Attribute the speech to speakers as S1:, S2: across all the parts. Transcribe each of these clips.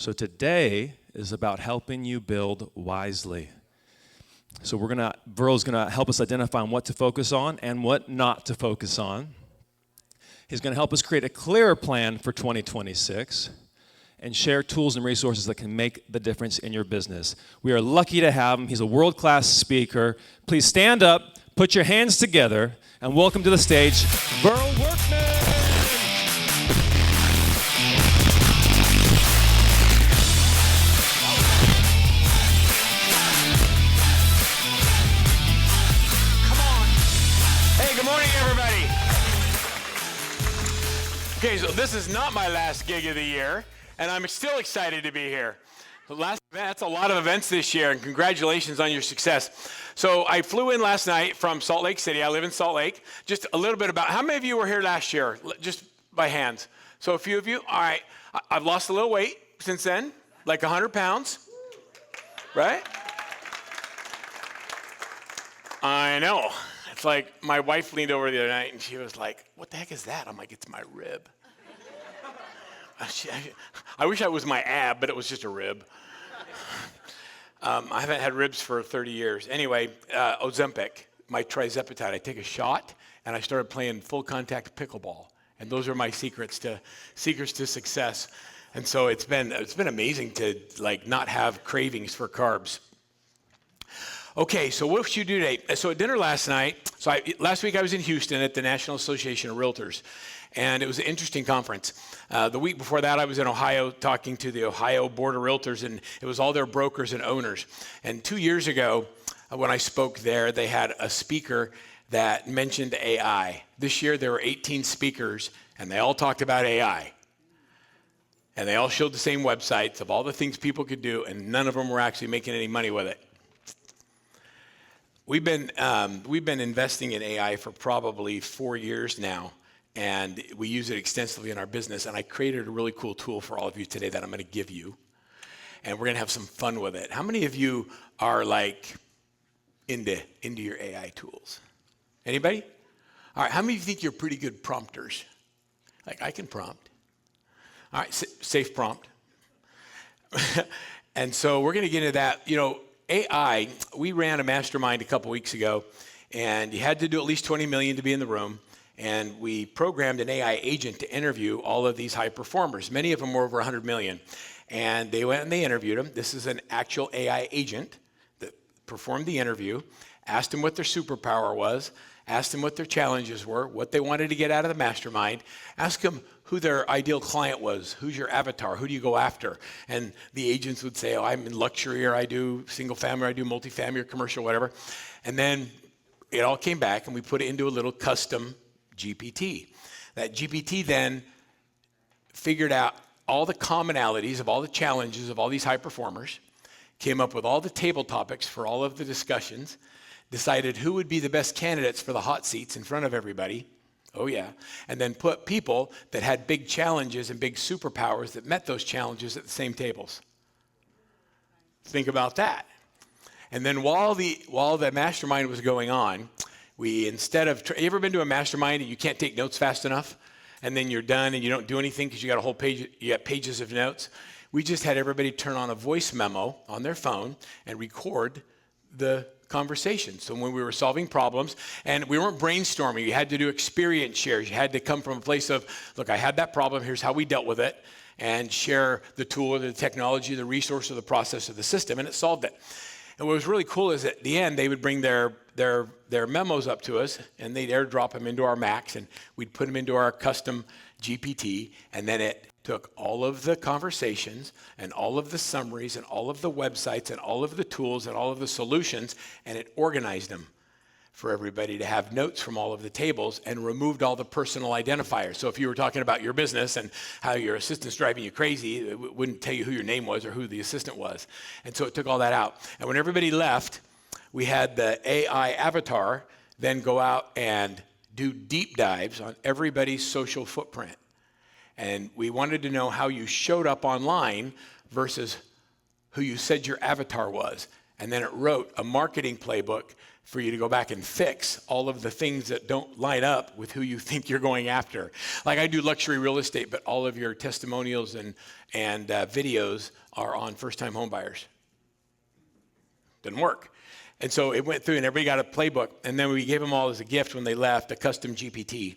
S1: So today is about helping you build wisely. So Verl's gonna help us identify on what to focus on and what not to focus on. He's gonna help us create a clearer plan for 2026 and share tools and resources that can make the difference in your business. We are lucky to have him. He's a world-class speaker. Please stand up, put your hands together, and welcome to the stage, Verl Workman.
S2: Okay, so this is not my last gig of the year, and I'm still excited to be here. That's a lot of events this year, and congratulations on your success. So I flew in last night from Salt Lake City. I live in Salt Lake. Just a little bit about, how many of you were here last year? Just by hands. So a few of you? All right. I've lost a little weight since then, like 100 pounds, right? I know. It's like my wife leaned over the other night and she was like, "What the heck is that?" I'm like, "It's my rib." I wish that was my ab, but it was just a rib. I haven't had ribs for 30 years. Anyway, Ozempic, my trizepatide. I take a shot and I started playing full contact pickleball. And those are my secrets to success. And so it's been amazing to like not have cravings for carbs. Okay, so what should you do today? So at dinner last night, last week I was in Houston at the National Association of Realtors, and it was an interesting conference. The week before that, I was in Ohio talking to the Ohio Board of Realtors, and it was all their brokers and owners. And 2 years ago, when I spoke there, they had a speaker that mentioned AI. This year, there were 18 speakers, and they all talked about AI. And they all showed the same websites of all the things people could do, and none of them were actually making any money with it. We've been investing in AI for probably 4 years now, and we use it extensively in our business. And I created a really cool tool for all of you today that I'm going to give you, and we're going to have some fun with it. How many of you are like into your AI tools? Anybody? All right. How many of you think you're pretty good prompters? Like I can prompt. All right. Safe prompt. And so we're going to get into that. You know, AI, we ran a mastermind a couple weeks ago, and you had to do at least 20 million to be in the room, and we programmed an AI agent to interview all of these high performers. Many of them were over 100 million, and they went and they interviewed them. This is an actual AI agent that performed the interview, asked them what their superpower was, asked them what their challenges were, what they wanted to get out of the mastermind, asked them who their ideal client was, who's your avatar, who do you go after? And the agents would say, "Oh, I'm in luxury, or I do single family, or I do multifamily, or commercial, whatever." And then it all came back, and we put it into a little custom GPT. That GPT then figured out all the commonalities of all the challenges of all these high performers, came up with all the table topics for all of the discussions, decided who would be the best candidates for the hot seats in front of everybody. Oh yeah. And then put people that had big challenges and big superpowers that met those challenges at the same tables. Think about that. And then while the mastermind was going on, we instead of, you ever been to a mastermind and you can't take notes fast enough? And then you're done and you don't do anything because you got a whole page, you got pages of notes? We just had everybody turn on a voice memo on their phone and record the conversation. So when we were solving problems, and we weren't brainstorming, you had to do experience shares. You had to come from a place of, look, I had that problem, here's how we dealt with it, and share the tool or the technology, the resource or the process or the system, and it solved it. And what was really cool is at the end, they would bring their memos up to us, and they'd airdrop them into our Macs, and we'd put them into our custom GPT, and then it took all of the conversations and all of the summaries and all of the websites and all of the tools and all of the solutions, and it organized them for everybody to have notes from all of the tables and removed all the personal identifiers. So if you were talking about your business and how your assistant's driving you crazy, it wouldn't tell you who your name was or who the assistant was. And so it took all that out. And when everybody left, we had the AI avatar then go out and do deep dives on everybody's social footprint. And we wanted to know how you showed up online versus who you said your avatar was. And then it wrote a marketing playbook for you to go back and fix all of the things that don't line up with who you think you're going after. Like I do luxury real estate, but all of your testimonials and videos are on first-time home buyers. Didn't work. And so it went through and everybody got a playbook. And then we gave them all as a gift when they left a custom GPT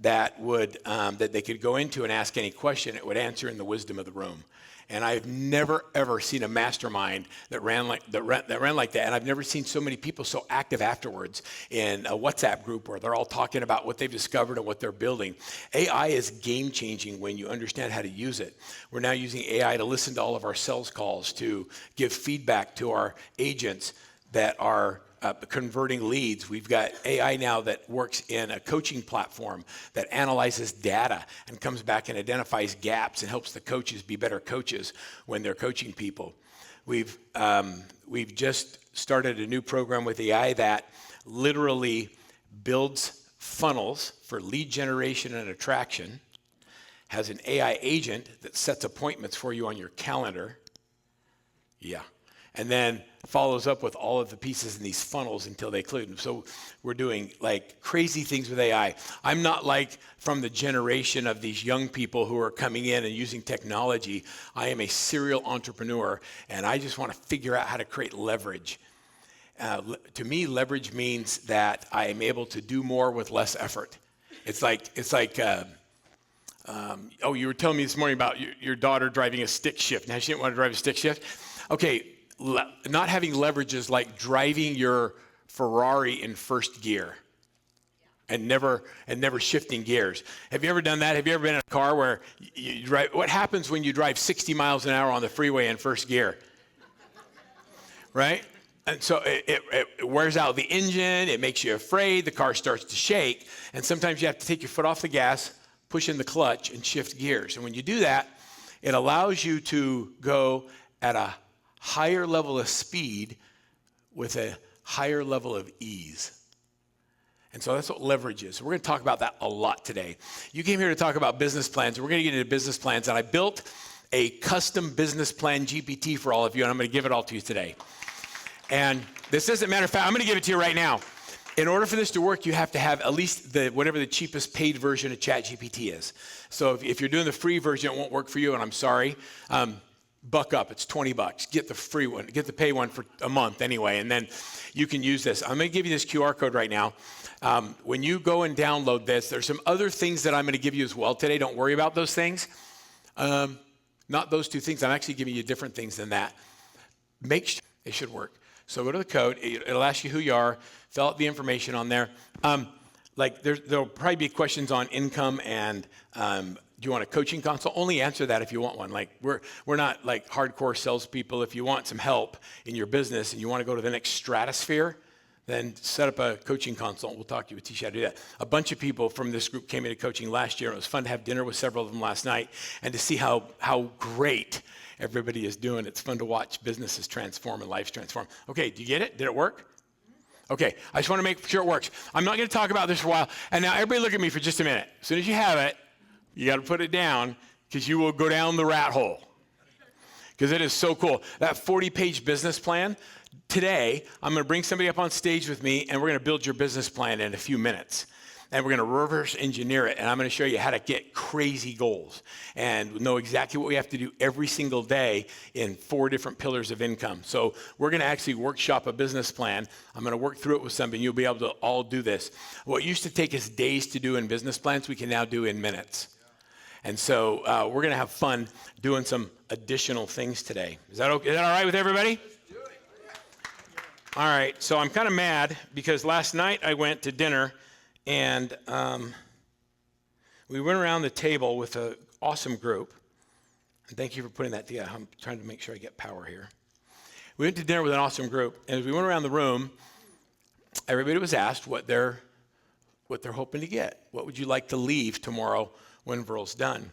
S2: that would that they could go into and ask any question. It would answer in the wisdom of the room. And I've never, ever seen a mastermind that ran like that. And I've never seen so many people so active afterwards in a WhatsApp group where they're all talking about what they've discovered and what they're building. AI is game-changing when you understand how to use it. We're now using AI to listen to all of our sales calls, to give feedback to our agents that are converting leads. We've got AI now that works in a coaching platform that analyzes data and comes back and identifies gaps and helps the coaches be better coaches when they're coaching people. We've just started a new program with AI that literally builds funnels for lead generation and attraction, has an AI agent that sets appointments for you on your calendar. Yeah. And then follows up with all of the pieces in these funnels until they conclude. So we're doing like crazy things with AI. I'm not like from the generation of these young people who are coming in and using technology. I am a serial entrepreneur, and I just want to figure out how to create leverage. To me, leverage means that I am able to do more with less effort. It's like you were telling me this morning about your daughter driving a stick shift. Now she didn't want to drive a stick shift. Okay. Not having leverage is like driving your Ferrari in first gear and never shifting gears. Have you ever done that? Have you ever been in a car where you drive? What happens when you drive 60 miles an hour on the freeway in first gear? Right? And so it wears out the engine. It makes you afraid. The car starts to shake. And sometimes you have to take your foot off the gas, push in the clutch, and shift gears. And when you do that, it allows you to go at a higher level of speed with a higher level of ease. And so that's what leverage is. We're going to talk about that a lot today. You came here to talk about business plans. We're going to get into business plans. And I built a custom business plan GPT for all of you, and I'm going to give it all to you today. And this isn't, matter of fact, I'm going to give it to you right now. In order for this to work, you have to have at least whatever the cheapest paid version of ChatGPT is. So if you're doing the free version, it won't work for you, and I'm sorry. Buck up, it's $20. Get the free one, get the pay one for a month anyway, and then you can use this. I'm gonna give you this QR code right now. When you go and download this, there's some other things that I'm gonna give you as well today. Don't worry about those things. Not those two things, I'm actually giving you different things than that. Make sure it should work. So go to the code, it'll ask you who you are, fill out the information on there. There'll probably be questions on income and do you want a coaching consult? Only answer that if you want one. Like we're not like hardcore salespeople. If you want some help in your business and you want to go to the next stratosphere, then set up a coaching consult. We'll talk to you. We'll teach you how to do that. A bunch of people from this group came into coaching last year. It was fun to have dinner with several of them last night and to see how great everybody is doing. It's fun to watch businesses transform and lives transform. Okay, do you get it? Did it work? Okay, I just want to make sure it works. I'm not going to talk about this for a while. And now everybody look at me for just a minute. As soon as you have it, you got to put it down because you will go down the rat hole. Because it is so cool. That 40-page business plan, today, I'm going to bring somebody up on stage with me, and we're going to build your business plan in a few minutes. And we're going to reverse engineer it, and I'm going to show you how to get crazy goals and know exactly what we have to do every single day in 4 different pillars of income. So we're going to actually workshop a business plan. I'm going to work through it with somebody. You'll be able to all do this. What used to take us days to do in business plans, we can now do in minutes. And so we're going to have fun doing some additional things today. Is that okay? Is that all right with everybody? All right. So I'm kind of mad because last night I went to dinner and we went around the table with an awesome group. And thank you for putting that together. I'm trying to make sure I get power here. We went to dinner with an awesome group. And as we went around the room, everybody was asked what they're hoping to get. What would you like to leave tomorrow when Verl's done?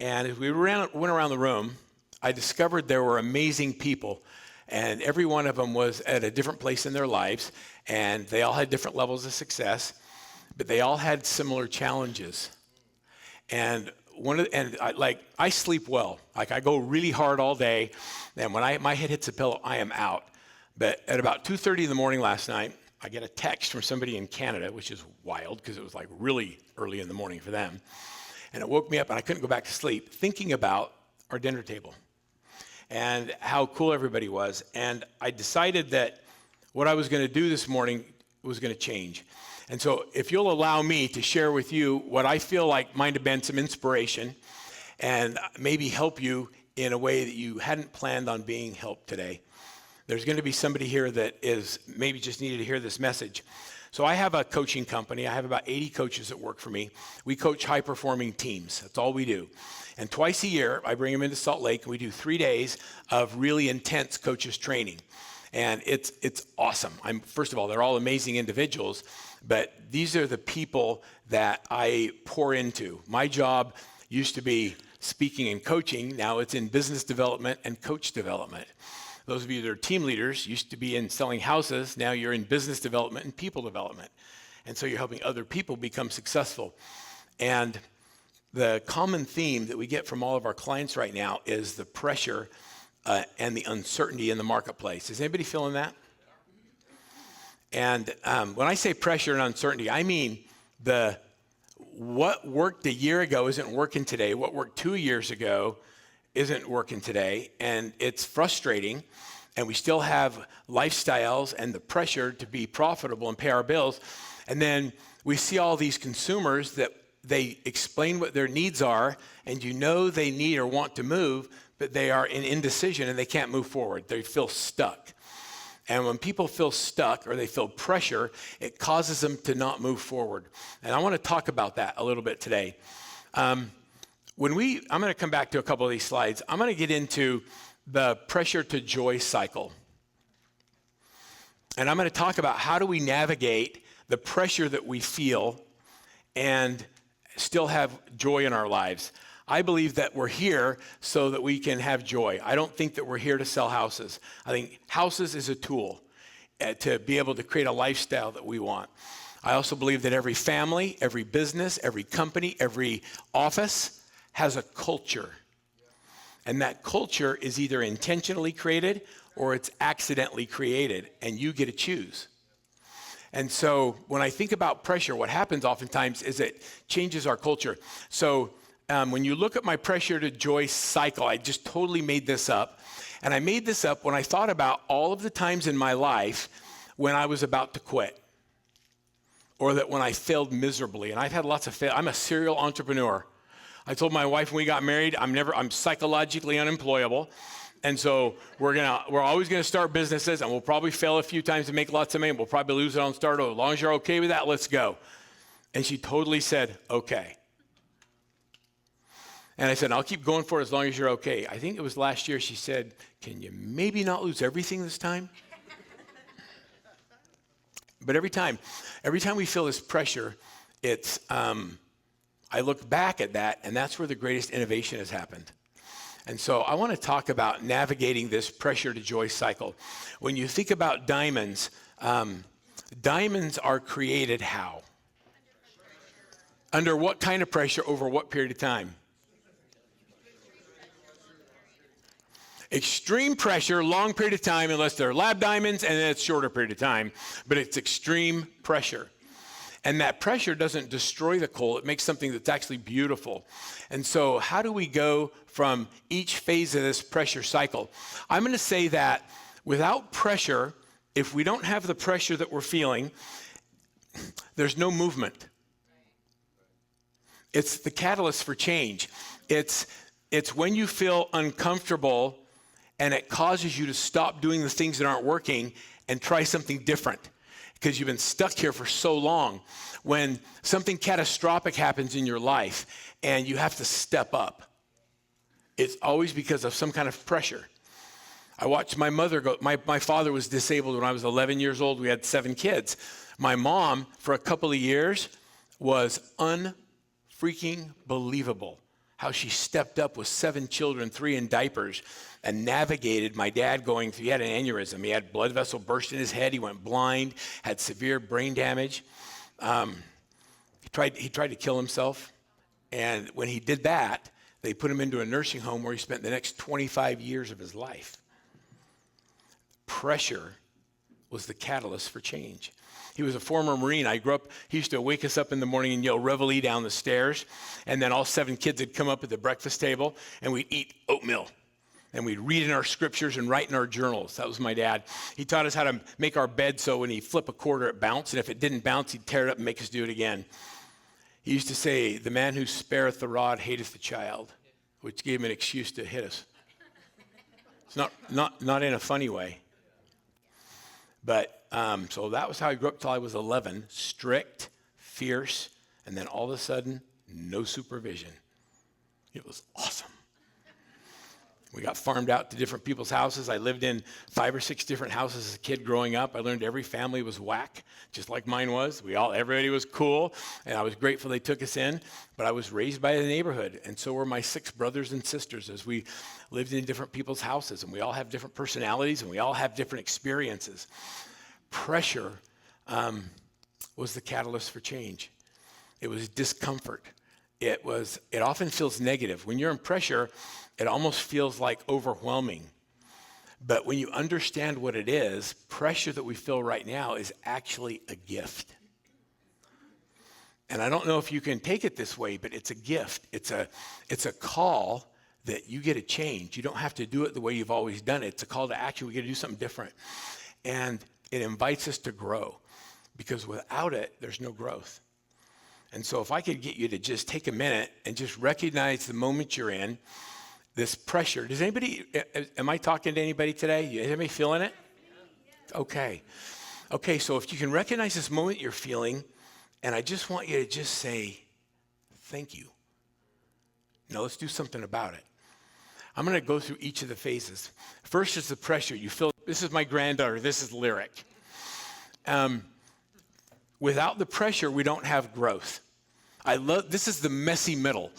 S2: And as we went around the room, I discovered there were amazing people, and every one of them was at a different place in their lives, and they all had different levels of success, but they all had similar challenges. And I sleep well. Like I go really hard all day, and when my head hits a pillow, I am out. But at about 2:30 in the morning last night, I get a text from somebody in Canada, which is wild because it was like really early in the morning for them. And it woke me up and I couldn't go back to sleep thinking about our dinner table and how cool everybody was. And I decided that what I was going to do this morning was going to change. And so if you'll allow me to share with you what I feel like might have been some inspiration and maybe help you in a way that you hadn't planned on being helped today. There's going to be somebody here that is maybe just needed to hear this message. So I have a coaching company. I have about 80 coaches that work for me. We coach high-performing teams. That's all we do. And twice a year, I bring them into Salt Lake, and we do 3 days of really intense coaches training. And it's awesome. First of all, they're all amazing individuals, but these are the people that I pour into. My job used to be speaking and coaching. Now it's in business development and coach development. Those of you that are team leaders used to be in selling houses. Now you're in business development and people development. And so you're helping other people become successful. And the common theme that we get from all of our clients right now is the pressure and the uncertainty in the marketplace. Is anybody feeling that? And when I say pressure and uncertainty, I mean what worked a year ago isn't working today. What worked 2 years ago isn't working today. And it's frustrating. And we still have lifestyles and the pressure to be profitable and pay our bills. And then we see all these consumers that they explain what their needs are, and you know they need or want to move, but they are in indecision and they can't move forward. They feel stuck. And when people feel stuck or they feel pressure, it causes them to not move forward. And I want to talk about that a little bit today. I'm going to come back to a couple of these slides. I'm going to get into the pressure to joy cycle. And I'm going to talk about how do we navigate the pressure that we feel and still have joy in our lives. I believe that we're here so that we can have joy. I don't think that we're here to sell houses. I think houses is a tool to be able to create a lifestyle that we want. I also believe that every family, every business, every company, every office has a culture. And that culture is either intentionally created or it's accidentally created, and you get to choose. And so when I think about pressure, what happens oftentimes is it changes our culture. So when you look at my pressure to joy cycle, I just totally made this up. And I made this up when I thought about all of the times in my life when I was about to quit, or that when I failed miserably. And I've had lots of fail. I'm a serial entrepreneur. I told my wife when we got married, I'm psychologically unemployable. And so we're always gonna start businesses, and we'll probably fail a few times and make lots of money. We'll probably lose it on start. As long as you're okay with that, let's go. And she totally said, okay. And I said, I'll keep going for it as long as you're okay. I think it was last year she said, can you maybe not lose everything this time? But every time we feel this pressure, I look back at that, and that's where the greatest innovation has happened. And so I want to talk about navigating this pressure to joy cycle. When you think about diamonds, diamonds are created how? Under what kind of pressure over what period of time? Extreme pressure, long period of time, unless they're lab diamonds, and then it's shorter period of time, but it's extreme pressure. And that pressure doesn't destroy the coal, it makes something that's actually beautiful. And so how do we go from each phase of this pressure cycle? I'm going to say that without pressure, if we don't have the pressure that we're feeling, there's no movement. It's the catalyst for change. It's when you feel uncomfortable and it causes you to stop doing the things that aren't working and try something different because you've been stuck here for so long. When something catastrophic happens in your life and you have to step up, it's always because of some kind of pressure. I watched my mother go. My father was disabled when I was 11 years old. We had 7 kids. My mom, for a couple of years, was unfreaking believable. How she stepped up with 7 children, 3 in diapers, and navigated my dad going through. He had an aneurysm. He had blood vessel burst in his head. He went blind, had severe brain damage. He tried to kill himself. And when he did that, they put him into a nursing home where he spent the next 25 years of his life. Pressure was the catalyst for change. He was a former Marine. I grew up, he used to wake us up in the morning and yell reveille down the stairs. And then all 7 kids would come up at the breakfast table and we'd eat oatmeal. And we'd read in our scriptures and write in our journals. That was my dad. He taught us how to make our bed so when he flip a quarter, it bounced. And if it didn't bounce, he'd tear it up and make us do it again. He used to say, the man who spareth the rod hateth the child, which gave him an excuse to hit us. It's not in a funny way. But so that was how I grew up till I was 11. Strict, fierce, and then all of a sudden, no supervision. It was awesome. We got farmed out to different people's houses. I lived in 5 or 6 different houses as a kid growing up. I learned every family was whack, just like mine was. Everybody was cool, and I was grateful they took us in. But I was raised by the neighborhood, and so were my 6 brothers and sisters as we lived in different people's houses. And we all have different personalities, and we all have different experiences. Pressure was the catalyst for change. It was discomfort. It often feels negative. When you're in pressure, it almost feels like overwhelming. But when you understand what it is, pressure that we feel right now is actually a gift. And I don't know if you can take it this way, but it's a gift. It's a call that you get to change. You don't have to do it the way you've always done it. It's a call to action. We get to do something different. And it invites us to grow, because without it, there's no growth. And so if I could get you to just take a minute and just recognize the moment you're in, this pressure. Am I talking to anybody today? Is anybody feeling it? Okay. Okay, so if you can recognize this moment you're feeling, and I just want you to just say, thank you. Now let's do something about it. I'm going to go through each of the phases. First is the pressure. You feel, this is my granddaughter, this is Lyric. Without the pressure, we don't have growth. This is the messy middle.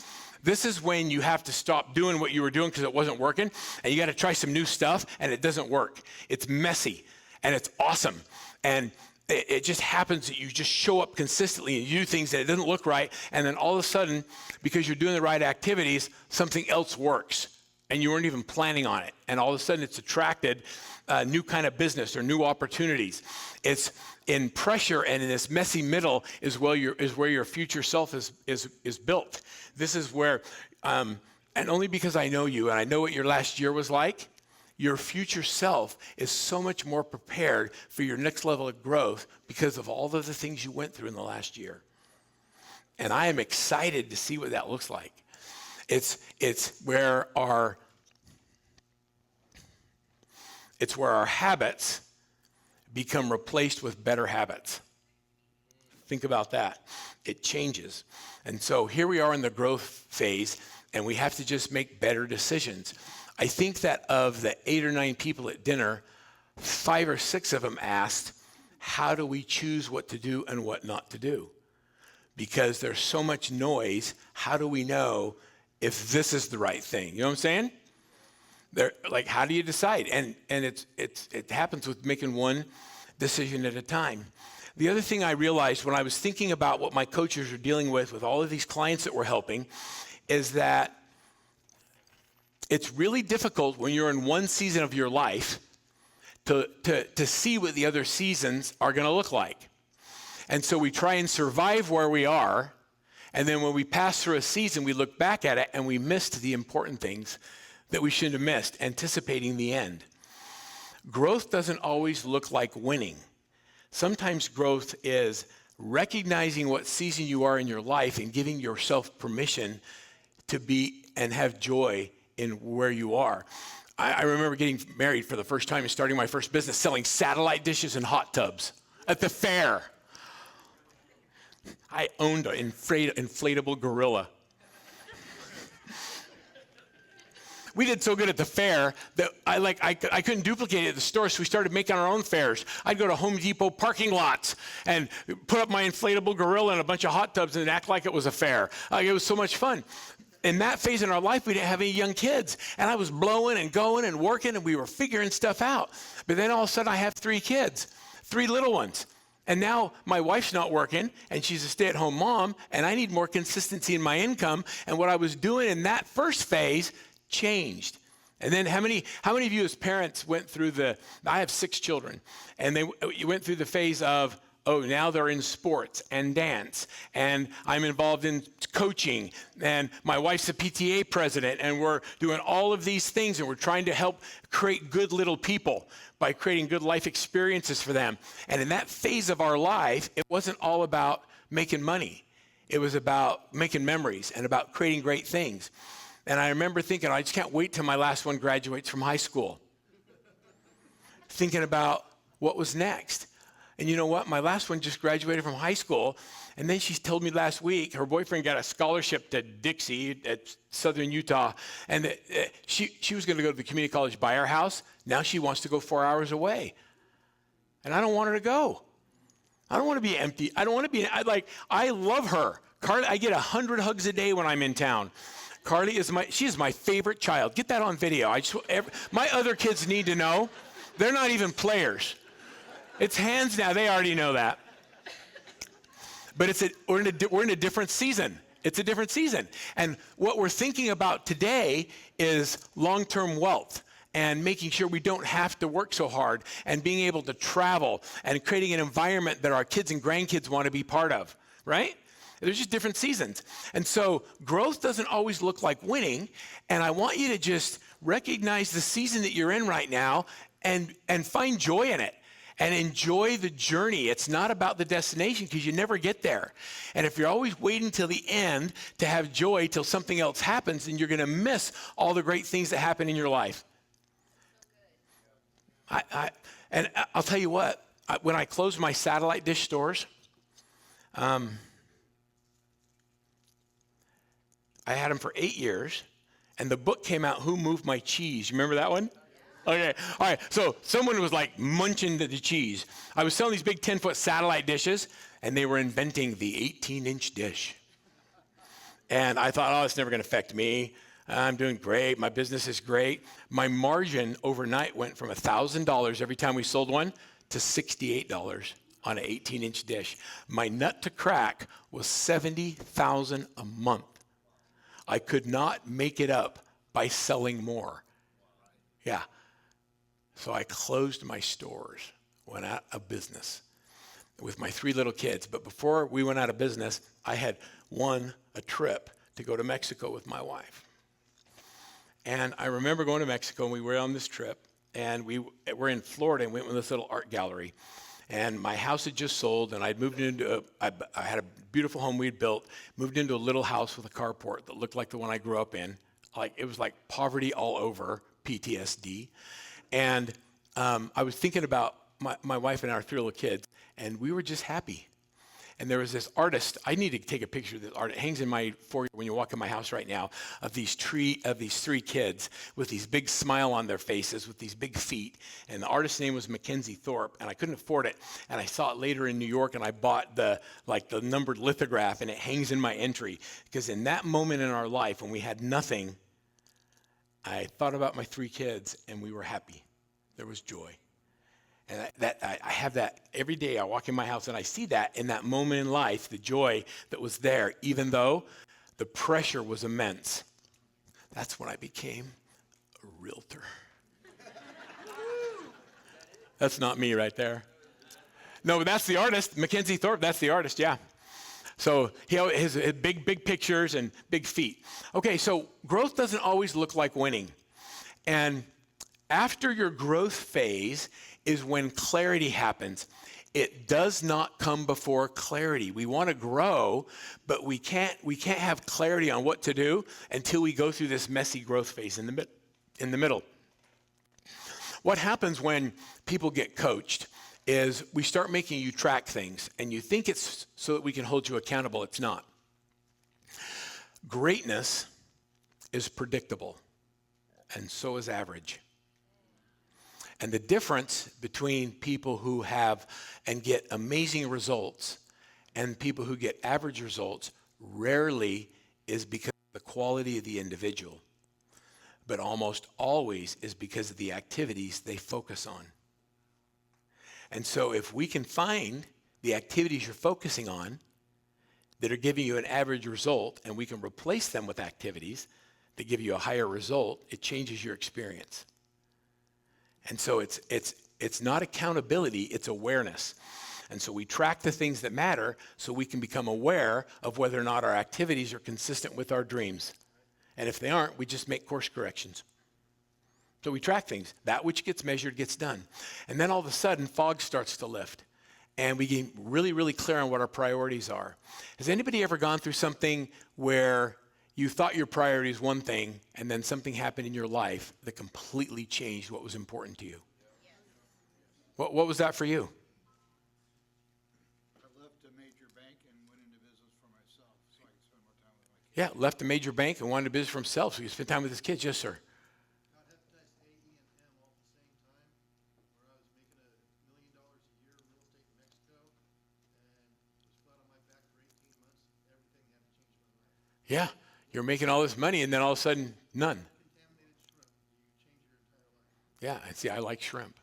S2: This is when you have to stop doing what you were doing because it wasn't working, and you got to try some new stuff, and it doesn't work. It's messy, and it's awesome. And it just happens that you just show up consistently and you do things that it doesn't look right, and then all of a sudden, because you're doing the right activities, something else works, and you weren't even planning on it. And all of a sudden, it's attracted a new kind of business or new opportunities. It's in pressure and in this messy middle is where your future self is built. This is where, and only because I know you and I know what your last year was like, your future self is so much more prepared for your next level of growth because of all of the things you went through in the last year. And I am excited to see what that looks like. It's where our habits become replaced with better habits. Think about that. It changes. And so here we are in the growth phase, and we have to just make better decisions. I think that of the 8 or 9 people at dinner, 5 or 6 of them asked, how do we choose what to do and what not to do? Because there's so much noise, how do we know if this is the right thing? You know what I'm saying? How do you decide? And it happens with making one decision at a time. The other thing I realized when I was thinking about what my coaches are dealing with all of these clients that we're helping, is that it's really difficult when you're in one season of your life to see what the other seasons are going to look like. And so we try and survive where we are, and then when we pass through a season, we look back at it and we missed the important things that we shouldn't have missed, anticipating the end. Growth doesn't always look like winning. Sometimes growth is recognizing what season you are in your life and giving yourself permission to be and have joy in where you are. I remember getting married for the first time and starting my first business selling satellite dishes and hot tubs at the fair. I owned an inflatable gorilla. We did so good at the fair that I couldn't duplicate it at the store, so we started making our own fairs. I'd go to Home Depot parking lots and put up my inflatable gorilla and a bunch of hot tubs and act like it was a fair. It was so much fun. In that phase in our life, we didn't have any young kids, and I was blowing and going and working, and we were figuring stuff out. But then all of a sudden, I have 3 kids, 3 little ones. And now my wife's not working, and she's a stay-at-home mom, and I need more consistency in my income. And what I was doing in that first phase changed. And then how many of you as parents went through I have 6 children, and you went through the phase of, oh, now they're in sports and dance, and I'm involved in coaching, and my wife's a PTA president, and we're doing all of these things, and we're trying to help create good little people by creating good life experiences for them. And in that phase of our life, it wasn't all about making money. It was about making memories and about creating great things. And I remember thinking, I just can't wait till my last one graduates from high school. Thinking about what was next. And you know what? My last one just graduated from high school. And then she told me last week her boyfriend got a scholarship to Dixie at Southern Utah. And that she was going to go to the community college by our house. Now she wants to go 4 hours away. And I don't want her to go. I don't want to be empty. I don't want to be, I love her. Carly, I get 100 hugs a day when I'm in town. Carly she is my favorite child. Get that on video. My other kids need to know. They're not even players. It's hands down. They already know that. But we're in a different season. It's a different season. And what we're thinking about today is long-term wealth and making sure we don't have to work so hard and being able to travel and creating an environment that our kids and grandkids want to be part of, right? There's just different seasons. And so growth doesn't always look like winning. And I want you to just recognize the season that you're in right now and find joy in it. And enjoy the journey. It's not about the destination because you never get there. And if you're always waiting till the end to have joy till something else happens, then you're going to miss all the great things that happen in your life. And I'll tell you what, when I closed my satellite dish stores, I had them for 8 years, and the book came out, Who Moved My Cheese? You remember that one? Okay, all right, so someone was like munching the cheese. I was selling these big 10-foot satellite dishes, and they were inventing the 18-inch dish. And I thought, oh, it's never going to affect me. I'm doing great. My business is great. My margin overnight went from $1,000 every time we sold one to $68 on an 18-inch dish. My nut to crack was $70,000 a month. I could not make it up by selling more. Yeah. So I closed my stores, went out of business with my 3 little kids. But before we went out of business, I had won a trip to go to Mexico with my wife. And I remember going to Mexico, and we were on this trip, and we were in Florida and went to this little art gallery. And my house had just sold, and I'd moved into, I had a beautiful home we'd built, moved into a little house with a carport that looked like the one I grew up in. It was like poverty all over, PTSD. And I was thinking about my wife and our 3 little kids, and we were just happy. And there was this artist. I need to take a picture of this art. It hangs in my foyer when you walk in my house right now, of these 3 kids with these big smile on their faces, with these big feet. And the artist's name was Mackenzie Thorpe, and I couldn't afford it. And I saw it later in New York, and I bought the numbered lithograph, and it hangs in my entry. Because in that moment in our life when we had nothing, I thought about my 3 kids, and we were happy. There was joy. And I have that every day. I walk in my house, and I see that in that moment in life, the joy that was there, even though the pressure was immense. That's when I became a realtor. That's not me right there. No, but that's the artist. Mackenzie Thorpe, that's the artist, yeah. So he has big pictures and big feet. Okay, so growth doesn't always look like winning. And after your growth phase is when clarity happens. It does not come before clarity. We want to grow, but we can't have clarity on what to do until we go through this messy growth phase in the middle. What happens when people get coached is we start making you track things, and you think it's so that we can hold you accountable. It's not. Greatness is predictable, and so is average. And the difference between people who have and get amazing results and people who get average results rarely is because of the quality of the individual, but almost always is because of the activities they focus on. And so if we can find the activities you're focusing on that are giving you an average result, and we can replace them with activities that give you a higher result, it changes your experience. And so it's not accountability, it's awareness. And so we track the things that matter so we can become aware of whether or not our activities are consistent with our dreams. And if they aren't, we just make course corrections. So we track things. That which gets measured gets done. And then all of a sudden, fog starts to lift. And we get really, really clear on what our priorities are. Has anybody ever gone through something where you thought your priority is one thing, and then something happened in your life that completely changed what was important to you? What was that for you?
S3: I left a major bank and went into business for myself so I could spend more time with my kids.
S2: Yeah, left a major bank and wanted to business for himself so he could spend time with his kids. Yes, sir.
S3: God hypnotized AE and M all at the same time, where I was making $1 million a year in real estate in Mexico and was flat on my back for 18 months. Everything had to change my life.
S2: Yeah, you're making all this money and then all of a sudden, none.
S3: Contaminated shrimp, you change your entire life.
S2: Yeah, and see, I like shrimp.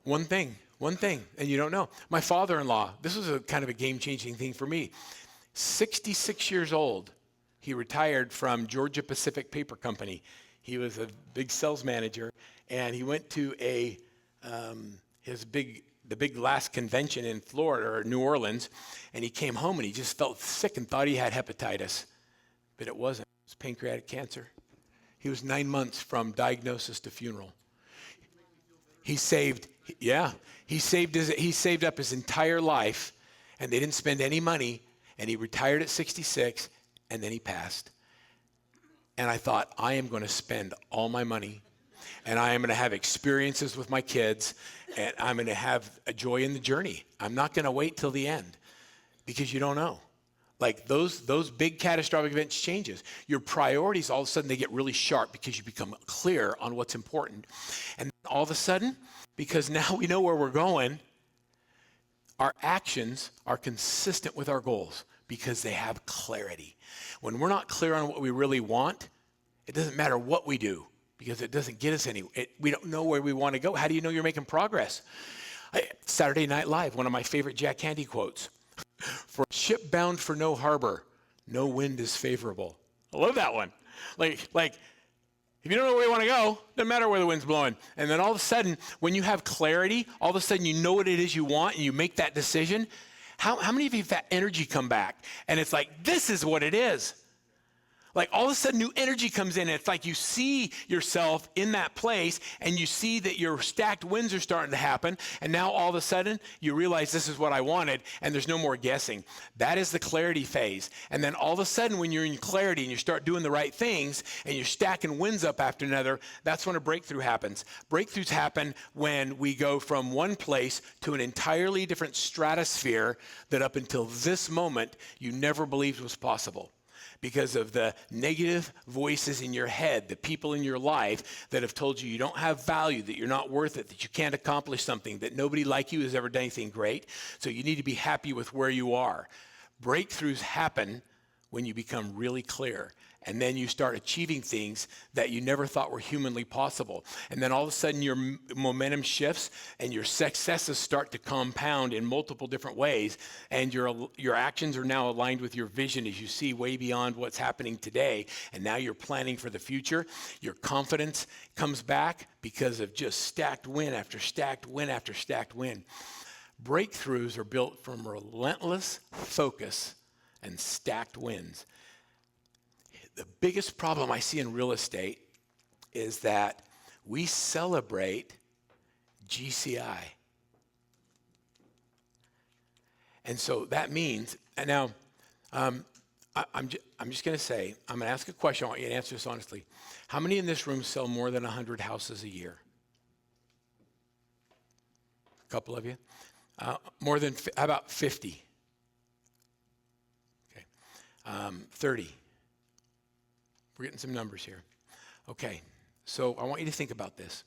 S2: One thing, and you don't know. My father-in-law, this was a kind of a game-changing thing for me. 66 years old, he retired from Georgia Pacific Paper Company. He was a big sales manager, and he went to the big last convention in Florida or New Orleans, and he came home and he just felt sick and thought he had hepatitis, but it wasn't. It was pancreatic cancer. He was 9 months from diagnosis to funeral. He saved up his entire life, and they didn't spend any money, and he retired at 66, and then he passed. And I thought, I am going to spend all my money, and I am going to have experiences with my kids, and I'm going to have a joy in the journey. I'm not going to wait till the end, because you don't know. Like those big catastrophic events changes. Your priorities, all of a sudden, they get really sharp because you become clear on what's important. And all of a sudden, because now we know where we're going, our actions are consistent with our goals because they have clarity. When we're not clear on what we really want, it doesn't matter what we do because it doesn't get us anywhere. We don't know where we want to go. How do you know you're making progress? Saturday Night Live, one of my favorite Jack Candy quotes. For a ship bound for no harbor, no wind is favorable. I love that one. Like if you don't know where you want to go, doesn't matter where the wind's blowing. And then all of a sudden, when you have clarity, all of a sudden you know what it is you want and you make that decision. How many of you have that energy come back? And it's like, this is what it is. Like all of a sudden new energy comes in. And it's like you see yourself in that place and you see that your stacked wins are starting to happen. And now all of a sudden you realize this is what I wanted and there's no more guessing. That is the clarity phase. And then all of a sudden when you're in clarity and you start doing the right things and you're stacking wins up after another, that's when a breakthrough happens. Breakthroughs happen when we go from one place to an entirely different stratosphere that up until this moment you never believed was possible. Because of the negative voices in your head, the people in your life that have told you you don't have value, that you're not worth it, that you can't accomplish something, that nobody like you has ever done anything great. So you need to be happy with where you are. Breakthroughs happen when you become really clear. And then you start achieving things that you never thought were humanly possible. And then all of a sudden your momentum shifts and your successes start to compound in multiple different ways. And your actions are now aligned with your vision as you see way beyond what's happening today. And now you're planning for the future. Your confidence comes back because of just stacked win after stacked win after stacked win. Breakthroughs are built from relentless focus and stacked wins. The biggest problem I see in real estate is that we celebrate GCI. And so that means, and now I'm just going to say, I'm going to ask a question. I want you to answer this honestly. How many in this room sell more than 100 houses a year? A couple of you? More than, how about 50? Okay. 30. We're getting some numbers here. Okay, so I want you to think about this.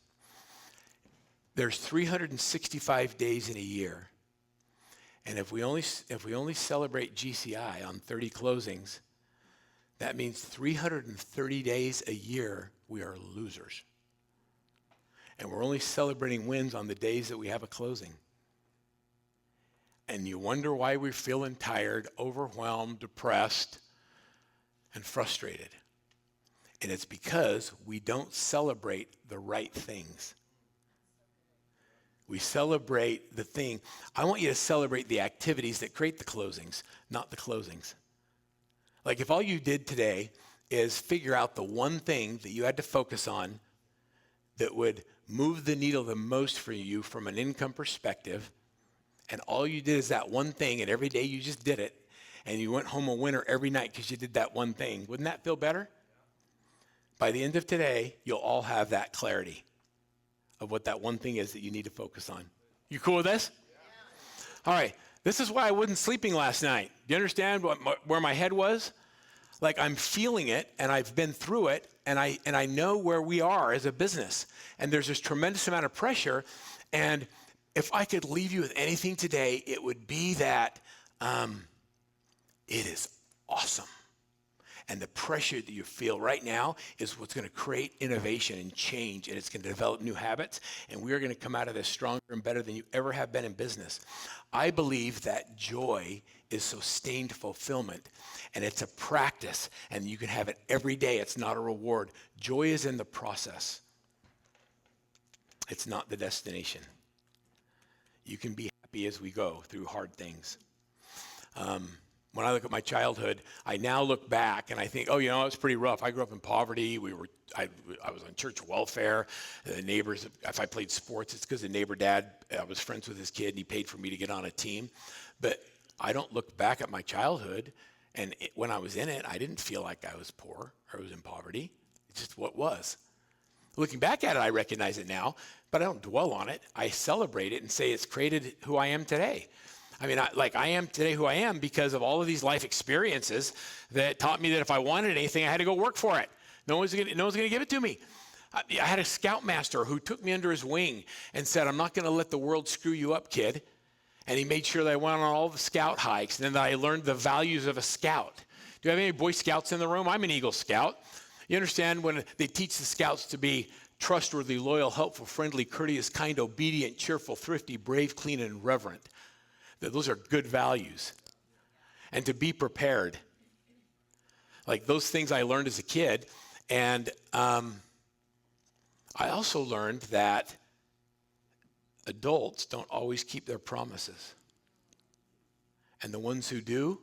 S2: There's 365 days in a year. And if we only celebrate GCI on 30 closings, that means 330 days a year we are losers. And we're only celebrating wins on the days that we have a closing. And you wonder why we're feeling tired, overwhelmed, depressed, and frustrated. And it's because we don't celebrate the right things. We celebrate the thing. I want you to celebrate the activities that create the closings, not the closings. Like if all you did today is figure out the one thing that you had to focus on that would move the needle the most for you from an income perspective, and all you did is that one thing, and every day you just did it, and you went home a winner every night because you did that one thing, wouldn't that feel better? By the end of today, you'll all have that clarity of what that one thing is that you need to focus on. You cool with this? Yeah. All right. This is why I wasn't sleeping last night. Do you understand where my head was? Like I'm feeling it, and I've been through it, and I know where we are as a business. And there's this tremendous amount of pressure. And if I could leave you with anything today, it would be that it is awesome. And the pressure that you feel right now is what's going to create innovation and change, and it's going to develop new habits, and we are going to come out of this stronger and better than you ever have been in business. I believe that joy is sustained fulfillment, and it's a practice, and you can have it every day. It's not a reward. Joy is in the process. It's not the destination. You can be happy as we go through hard things. When I look at my childhood, I now look back and I think, oh, it was pretty rough. I grew up in poverty. I was on church welfare. The neighbors, if I played sports, it's because the neighbor dad, I was friends with his kid and he paid for me to get on a team. But I don't look back at my childhood, and when I was in it, I didn't feel like I was poor or I was in poverty. It's just what was. Looking back at it, I recognize it now, but I don't dwell on it. I celebrate it and say it's created who I am today. I mean, I am today who I am because of all of these life experiences that taught me that if I wanted anything, I had to go work for it. No one's going to give it to me. I had a scoutmaster who took me under his wing and said, I'm not going to let the world screw you up, kid. And he made sure that I went on all the scout hikes, and then that I learned the values of a scout. Do you have any Boy Scouts in the room? I'm an Eagle Scout. You understand when they teach the scouts to be trustworthy, loyal, helpful, friendly, courteous, kind, obedient, cheerful, thrifty, brave, clean, and reverent. Those are good values. And to be prepared. Like those things I learned as a kid. And I also learned that adults don't always keep their promises. And the ones who do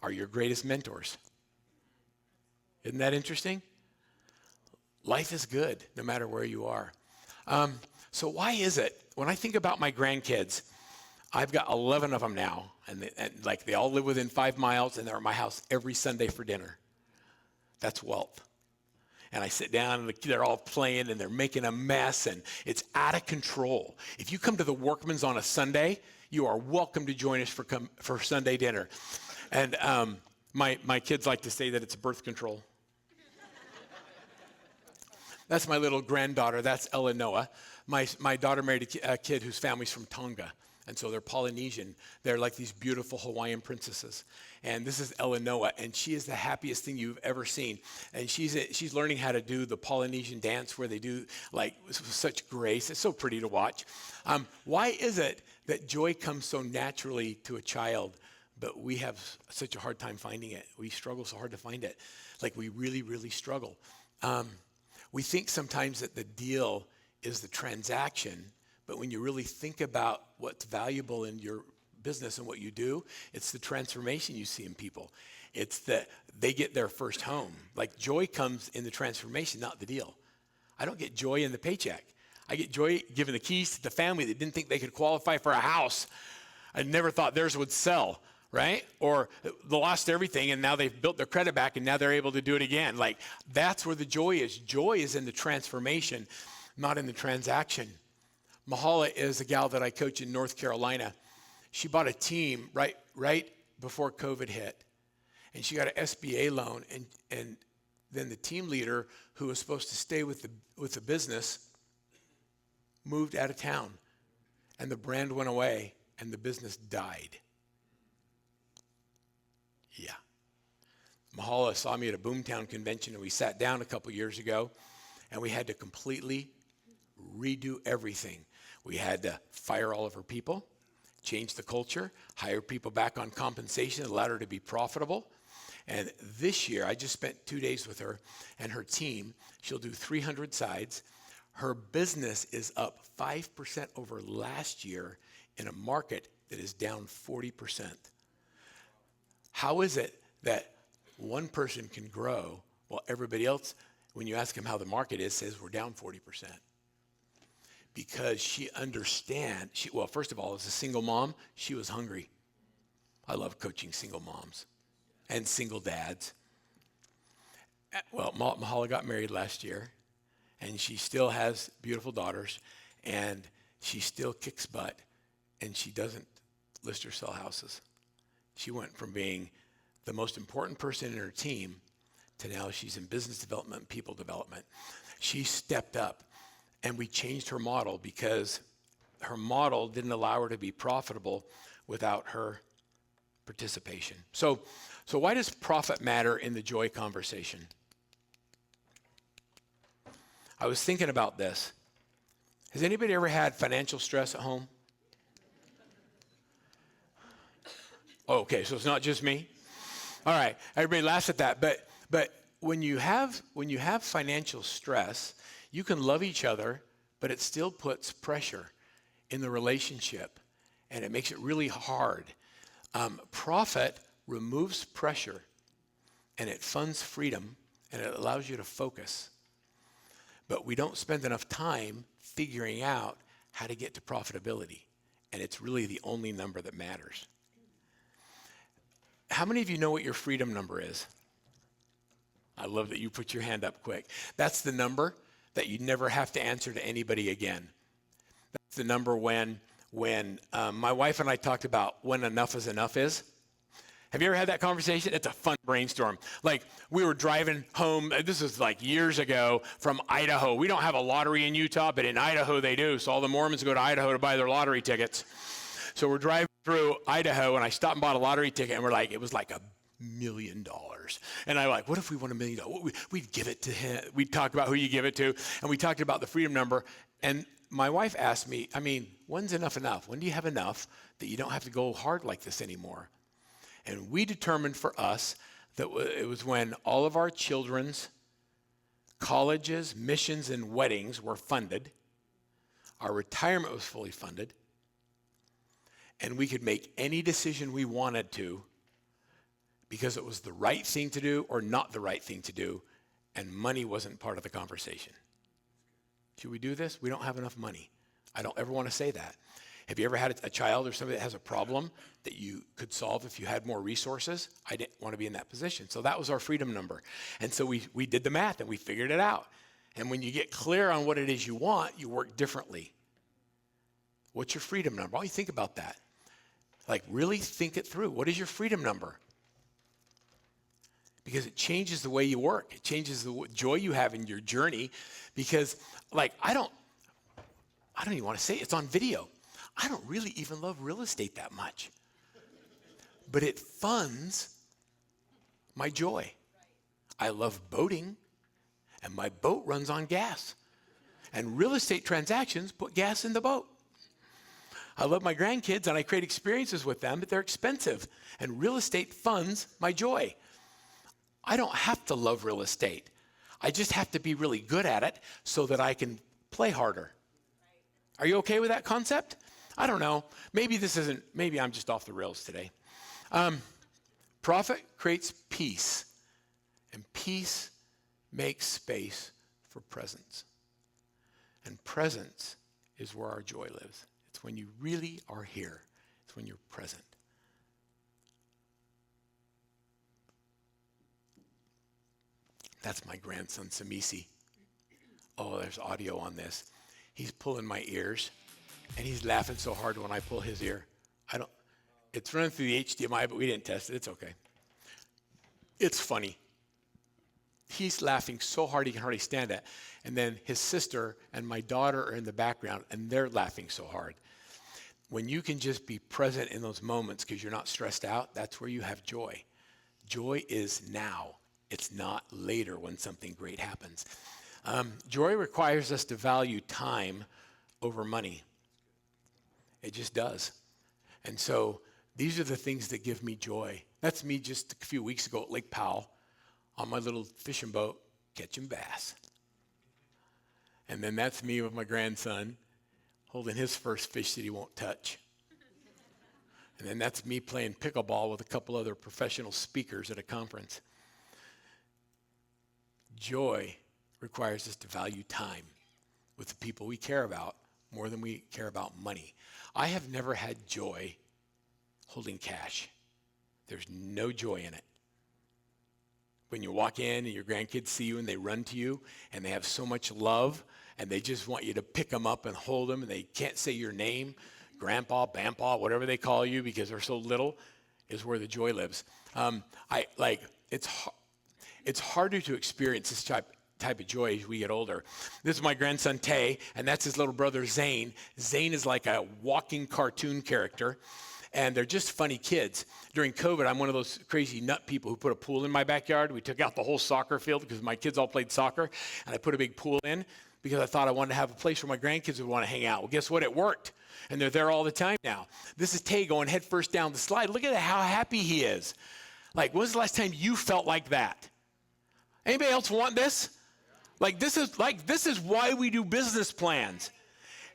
S2: are your greatest mentors. Isn't that interesting? Life is good no matter where you are. So why is it, when I think about my grandkids, I've got 11 of them now, and they all live within 5 miles, and they're at my house every Sunday for dinner. That's wealth. And I sit down, and they're all playing, and they're making a mess, and it's out of control. If you come to the Workman's on a Sunday, you are welcome to join us for Sunday dinner. And my kids like to say that it's birth control. That's my little granddaughter. That's Eleanor. My daughter married a kid whose family's from Tonga. And so they're Polynesian. They're like these beautiful Hawaiian princesses. And this is Eleanor, and she is the happiest thing you've ever seen. And she's learning how to do the Polynesian dance where they do like with such grace. It's so pretty to watch. Why is it that joy comes so naturally to a child, but we have such a hard time finding it? We struggle so hard to find it. Like we really, really struggle. We think sometimes that the deal is the transaction, but when you really think about what's valuable in your business and what you do, it's the transformation you see in people. It's that they get their first home. Like joy comes in the transformation, not the deal. I don't get joy in the paycheck. I get joy giving the keys to the family that didn't think they could qualify for a house. I never thought theirs would sell, right? Or they lost everything and now they've built their credit back and now they're able to do it again. Like that's where the joy is. Joy is in the transformation, not in the transaction. Mahala is a gal that I coach in North Carolina. She bought a team right before COVID hit. And she got an SBA loan. And then the team leader who was supposed to stay with the business moved out of town. And the brand went away and the business died. Yeah. Mahala saw me at a Boomtown convention and we sat down a couple years ago and we had to completely redo everything. We had to fire all of her people, change the culture, hire people back on compensation, allowed her to be profitable. And this year, I just spent 2 days with her and her team. She'll do 300 sides. Her business is up 5% over last year in a market that is down 40%. How is it that one person can grow while everybody else, when you ask them how the market is, says we're down 40%? Because she understands, well, first of all, as a single mom, she was hungry. I love coaching single moms and single dads. Well, Mahala got married last year, and she still has beautiful daughters, and she still kicks butt, and she doesn't list or sell houses. She went from being the most important person in her team to now she's in business development and people development. She stepped up, and we changed her model because her model didn't allow her to be profitable without her participation. So why does profit matter in the joy conversation? I was thinking about this. Has anybody ever had financial stress at home? Oh, okay, so it's not just me. All right, everybody laughs at that. But when you have financial stress, you can love each other, but it still puts pressure in the relationship, and it makes it really hard. Profit removes pressure, and it funds freedom, and it allows you to focus. But we don't spend enough time figuring out how to get to profitability, and it's really the only number that matters. How many of you know what your freedom number is? I love that you put your hand up quick. That's the number that you never have to answer to anybody again. That's the number when my wife and I talked about when enough is enough is. Have you ever had that conversation? It's a fun brainstorm. Like, we were driving home, this is like years ago, from Idaho. We don't have a lottery in Utah, but in Idaho they do. So all the Mormons go to Idaho to buy their lottery tickets. So we're driving through Idaho, and I stopped and bought a lottery ticket, and it was like $1 million. And I'm like, what if we won $1 million? We'd give it to him. We'd talk about who you give it to, and we talked about the freedom number. And my wife asked me, when's enough enough? When do you have enough that you don't have to go hard like this anymore? And we determined for us that it was when all of our children's colleges, missions, and weddings were funded, our retirement was fully funded, and we could make any decision we wanted to because it was the right thing to do or not the right thing to do, and money wasn't part of the conversation. Should we do this? We don't have enough money. I don't ever want to say that. Have you ever had a child or somebody that has a problem that you could solve if you had more resources? I didn't want to be in that position. So that was our freedom number. And so we did the math and we figured it out. And when you get clear on what it is you want, you work differently. What's your freedom number? Why don't you think about that? Like, really think it through. What is your freedom number? Because it changes the way you work. It changes the joy you have in your journey. Because, I don't even want to say it. It's on video. I don't really even love real estate that much. But it funds my joy. I love boating, and my boat runs on gas. And real estate transactions put gas in the boat. I love my grandkids, and I create experiences with them, but they're expensive. And real estate funds my joy. I don't have to love real estate. I just have to be really good at it so that I can play harder. Are you okay with that concept? I don't know. Maybe I'm just off the rails today. Profit creates peace, and peace makes space for presence. And presence is where our joy lives. It's when you really are here. It's when you're present. That's my grandson, Samisi. Oh, there's audio on this. He's pulling my ears, and he's laughing so hard when I pull his ear. It's running through the HDMI, but we didn't test it. It's okay. It's funny. He's laughing so hard he can hardly stand it. And then his sister and my daughter are in the background, and they're laughing so hard. When you can just be present in those moments because you're not stressed out, that's where you have joy. Joy is now. It's not later when something great happens. Joy requires us to value time over money. It just does. And so these are the things that give me joy. That's me just a few weeks ago at Lake Powell on my little fishing boat catching bass. And then that's me with my grandson holding his first fish that he won't touch. And then that's me playing pickleball with a couple other professional speakers at a conference. Joy requires us to value time with the people we care about more than we care about money. I have never had joy holding cash. There's no joy in it. When you walk in and your grandkids see you and they run to you and they have so much love and they just want you to pick them up and hold them and they can't say your name, grandpa, bampa, whatever they call you because they're so little, is where the joy lives. It's harder to experience this type of joy as we get older. This is my grandson Tay, and that's his little brother Zane. Zane is like a walking cartoon character, and they're just funny kids. During COVID, I'm one of those crazy nut people who put a pool in my backyard. We took out the whole soccer field because my kids all played soccer, and I put a big pool in because I thought I wanted to have a place where my grandkids would want to hang out. Well, guess what? It worked, and they're there all the time now. This is Tay going head first down the slide. Look at how happy he is. Like, when's the last time you felt like that? Anybody else want this? This is why we do business plans.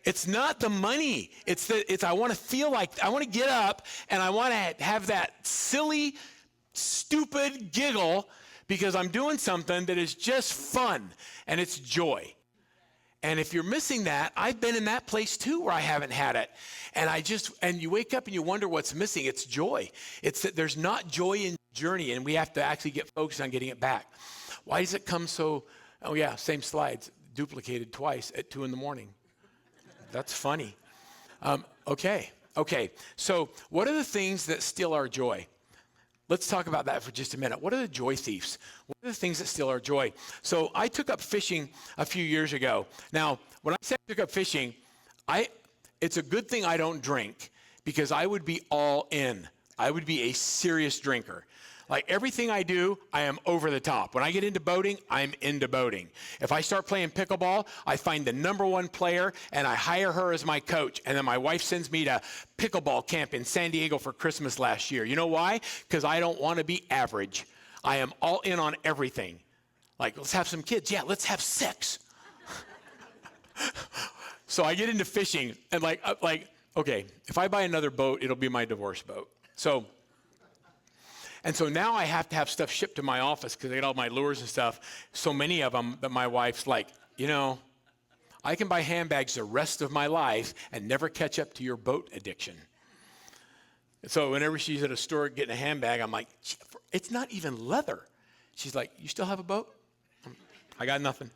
S2: It's not the money. It's I want to feel like I want to get up and I want to have that silly, stupid giggle because I'm doing something that is just fun and it's joy. And if you're missing that, I've been in that place too where I haven't had it. And you wake up and you wonder what's missing. It's joy. It's that there's not joy in the journey and we have to actually get focused on getting it back. Why does it come so, oh yeah, same slides, duplicated twice at 2 a.m. That's funny. Okay. So what are the things that steal our joy? Let's talk about that for just a minute. What are the joy thieves? What are the things that steal our joy? So I took up fishing a few years ago. Now, when I say I took up fishing, it's a good thing I don't drink because I would be all in. I would be a serious drinker. Like everything I do, I am over the top. When I get into boating, I'm into boating. If I start playing pickleball, I find the number one player and I hire her as my coach. And then my wife sends me to pickleball camp in San Diego for Christmas last year. You know why? Because I don't want to be average. I am all in on everything. Like, let's have some kids. Yeah, let's have sex. So I get into fishing and okay, if I buy another boat, it'll be my divorce boat. So now I have to have stuff shipped to my office because I get all my lures and stuff. So many of them that my wife's like, I can buy handbags the rest of my life and never catch up to your boat addiction. So whenever she's at a store getting a handbag, I'm like, it's not even leather. She's like, you still have a boat? I got nothing.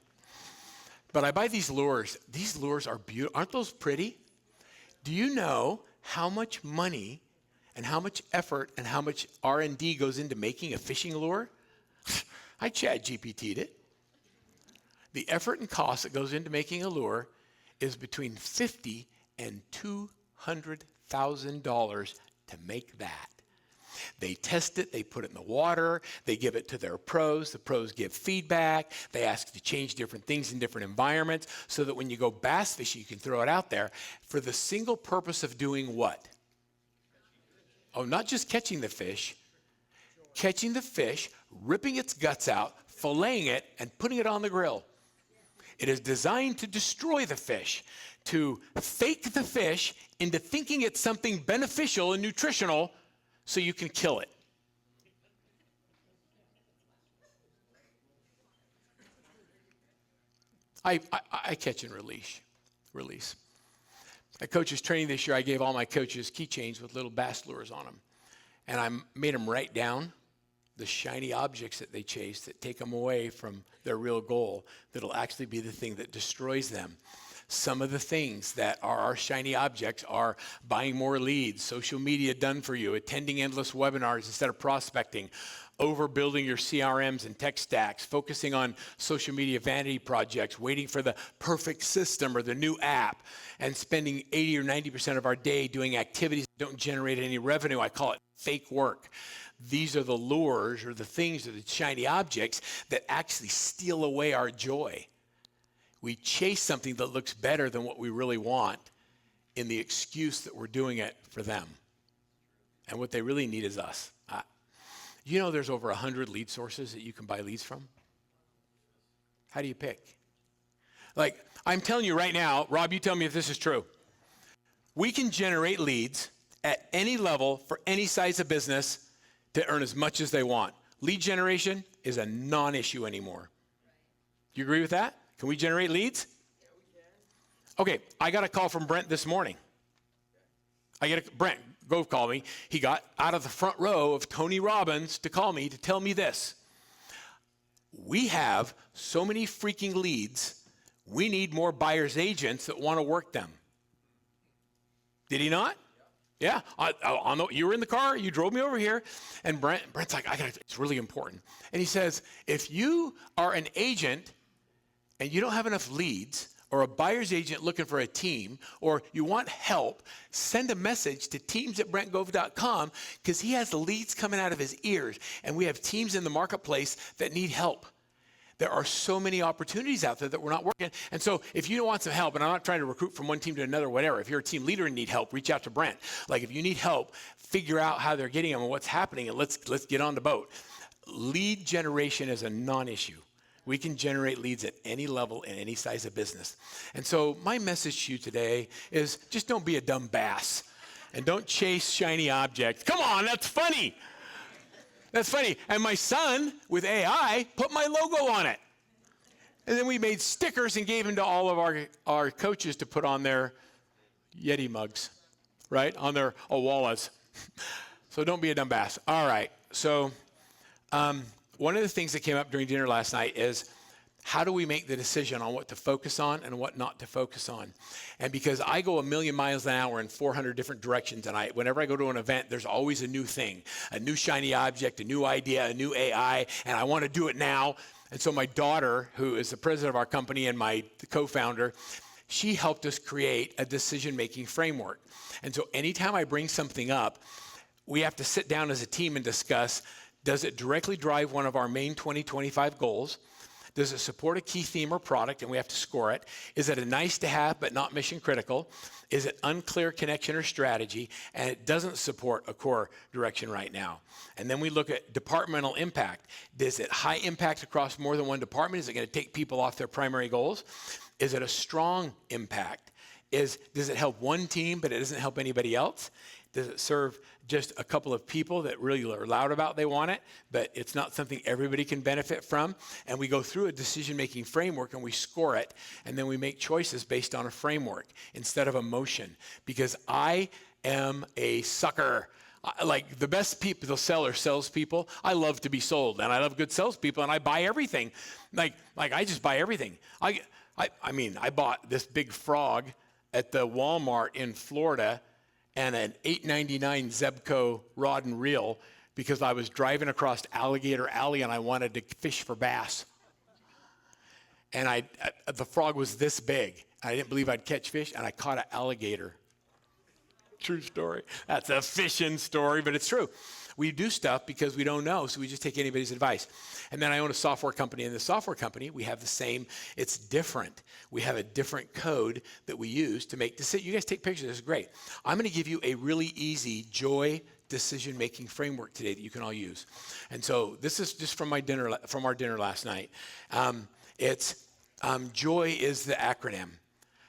S2: But I buy these lures. These lures are beautiful. Aren't those pretty? Do you know how much money and how much effort and how much R&D goes into making a fishing lure? I ChatGPT'd it. The effort and cost that goes into making a lure is between $50,000 and $200,000 to make that. They test it, they put it in the water, they give it to their pros, the pros give feedback, they ask to change different things in different environments so that when you go bass fishing, you can throw it out there for the single purpose of doing what? Oh, not just catching the fish, ripping its guts out, filleting it, and putting it on the grill. It is designed to destroy the fish, to fake the fish into thinking it's something beneficial and nutritional so you can kill it. I catch and release. At coaches training this year, I gave all my coaches keychains with little bass lures on them. And I made them write down the shiny objects that they chase that take them away from their real goal, that'll actually be the thing that destroys them. Some of the things that are our shiny objects are buying more leads, social media done for you, attending endless webinars instead of prospecting, overbuilding your CRMs and tech stacks, focusing on social media vanity projects, waiting for the perfect system or the new app, and spending 80 or 90% of our day doing activities that don't generate any revenue. I call it fake work. These are the lures or the things or the shiny objects that actually steal away our joy. We chase something that looks better than what we really want in the excuse that we're doing it for them. And what they really need is us. You know there's over 100 lead sources that you can buy leads from? How do you pick? Like, I'm telling you right now, Rob, you tell me if this is true. We can generate leads at any level for any size of business to earn as much as they want. Lead generation is a non-issue anymore. Do you agree with that? Can we generate leads?
S4: Yeah, we can.
S2: Okay, I got a call from Brent this morning. Brent, Gove called me. He got out of the front row of Tony Robbins to call me to tell me this. We have so many freaking leads, we need more buyer's agents that want to work them. Did he not? Yeah. You were in the car, you drove me over here, and Brent's like, it's really important. And he says, if you are an agent and you don't have enough leads, or a buyer's agent looking for a team, or you want help, send a message to teams@brentgove.com, because he has the leads coming out of his ears, and we have teams in the marketplace that need help. There are so many opportunities out there that we're not working. And so if you want some help, and I'm not trying to recruit from one team to another, whatever, if you're a team leader and need help, reach out to Brent. Like, if you need help, figure out how they're getting them and what's happening, and let's get on the boat. Lead generation is a non-issue. We can generate leads at any level in any size of business. And so my message to you today is just don't be a dumb bass and don't chase shiny objects. Come on, that's funny. That's funny. And my son, with AI, put my logo on it. And then we made stickers and gave them to all of our coaches to put on their Yeti mugs, right? On their Owalas. So don't be a dumb bass. All right. So one of the things that came up during dinner last night is, how do we make the decision on what to focus on and what not to focus on? And because I go a million miles an hour in 400 different directions, and whenever I go to an event, there's always a new thing, a new shiny object, a new idea, a new AI, and I want to do it now. And so my daughter, who is the president of our company and my co-founder, she helped us create a decision-making framework. And so anytime I bring something up, we have to sit down as a team and discuss, does it directly drive one of our main 2025 goals? Does it support a key theme or product, and we have to score it? Is it a nice to have but not mission critical? Is it unclear connection or strategy, and it doesn't support a core direction right now? And then we look at departmental impact. Is it high impact across more than one department? Is it going to take people off their primary goals? Is it a strong impact? Does it help one team but it doesn't help anybody else? Does it serve just a couple of people that really are loud about they want it, but it's not something everybody can benefit from? And we go through a decision-making framework and we score it, and then we make choices based on a framework instead of emotion. Because I am a sucker. Like, the best people to sell are salespeople. I love to be sold, and I love good salespeople, and I buy everything. Like I just buy everything. I mean, I bought this big frog at the Walmart in Florida, and an $8.99 Zebco rod and reel, because I was driving across Alligator Alley and I wanted to fish for bass. And the frog was this big. I didn't believe I'd catch fish, and I caught an alligator. True story. That's a fishing story, but it's true. We do stuff because we don't know, so we just take anybody's advice. And then I own a software company. In the software company, we have the same, it's different. We have a different code that we use to make decisions. You guys take pictures, this is great. I'm going to give you a really easy joy decision-making framework today that you can all use. And so this is just from our dinner last night. Joy is the acronym.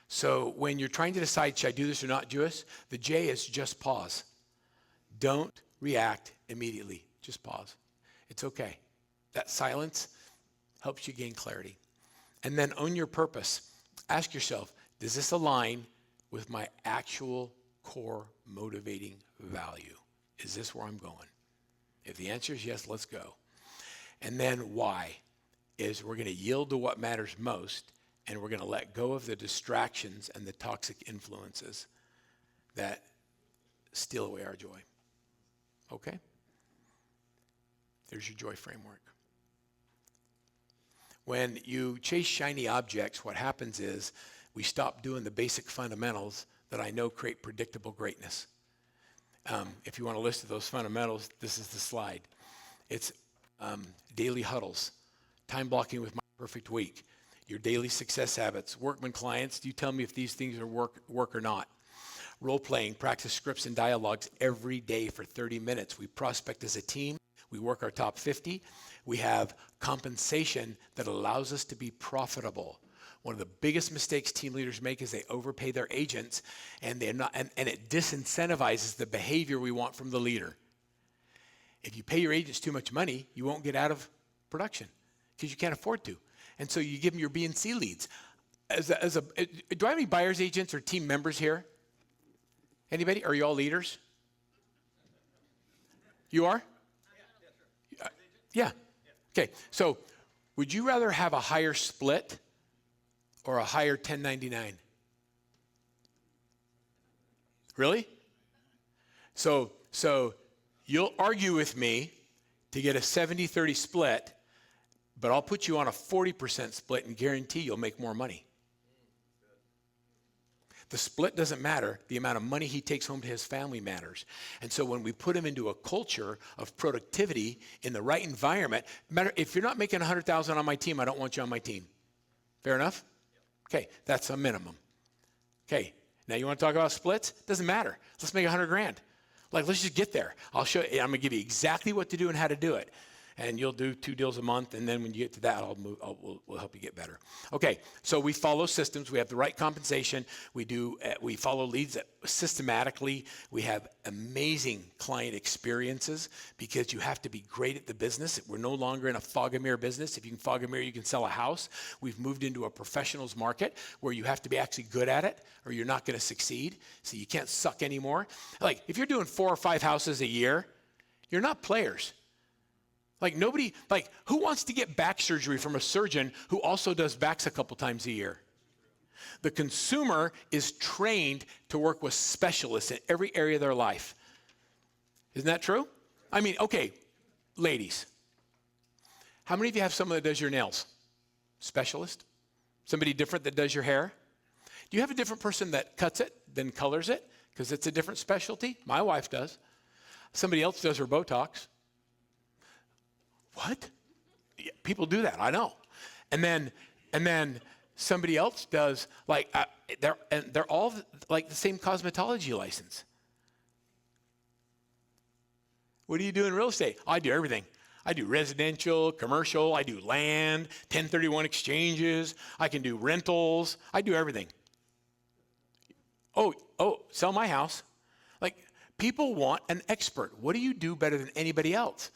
S2: So when you're trying to decide, should I do this or not do this, the J is just pause. Don't react immediately. Just pause. It's okay. That silence helps you gain clarity. And then own your purpose. Ask yourself, does this align with my actual core motivating value? Is this where I'm going? If the answer is yes, let's go. And then why? Is we're going to yield to what matters most, and we're going to let go of the distractions and the toxic influences that steal away our joy. Okay? There's your joy framework. When you chase shiny objects, what happens is we stop doing the basic fundamentals that I know create predictable greatness. If you want a list of those fundamentals, this is the slide. It's daily huddles, time blocking with my perfect week, your daily success habits, workman clients. Do you tell me if these things are work or not? Role playing, practice scripts and dialogues every day for 30 minutes. We prospect as a team. We work our top 50. We have compensation that allows us to be profitable. One of the biggest mistakes team leaders make is they overpay their agents, and they're not, and it disincentivizes the behavior we want from the leader. If you pay your agents too much money, you won't get out of production because you can't afford to. And so you give them your B and C leads. Do I have any buyer's agents or team members here? Anybody? Are you all leaders? You are? Yeah. Okay, so would you rather have a higher split or a higher 1099? Really? So you'll argue with me to get a 70-30 split, but I'll put you on a 40% split and guarantee you'll make more money. The split doesn't matter. The amount of money he takes home to his family matters. And so when we put him into a culture of productivity in the right environment, if you're not making $100,000 on my team, I don't want you on my team. Fair enough? Okay, that's a minimum. Okay, now you want to talk about splits? Doesn't matter. Let's make $100,000. Like, let's just get there. I'll show you. I'm going to give you exactly what to do and how to do it. And you'll do 2 deals a month, and then when you get to that, we'll help you get better. Okay, so we follow systems. We have the right compensation. We follow leads systematically. We have amazing client experiences because you have to be great at the business. We're no longer in a fog and mirror business. If you can fog and mirror, you can sell a house. We've moved into a professionals market where you have to be actually good at it or you're not going to succeed. So you can't suck anymore. Like, if you're doing 4 or 5 houses a year, you're not players. Like, who wants to get back surgery from a surgeon who also does backs a couple times a year? The consumer is trained to work with specialists in every area of their life. Isn't that true? I mean, okay, ladies, how many of you have someone that does your nails? Specialist? Somebody different that does your hair? Do you have a different person that cuts it than colors it? Because it's a different specialty? My wife does. Somebody else does her Botox. What? Yeah, people do that, I know. And then somebody else does, like, they're all like the same cosmetology license. What do you do in real estate? I do everything. I do residential, commercial, I do land, 1031 exchanges, I can do rentals, I do everything. Oh, sell my house. Like, people want an expert. What do you do better than anybody else?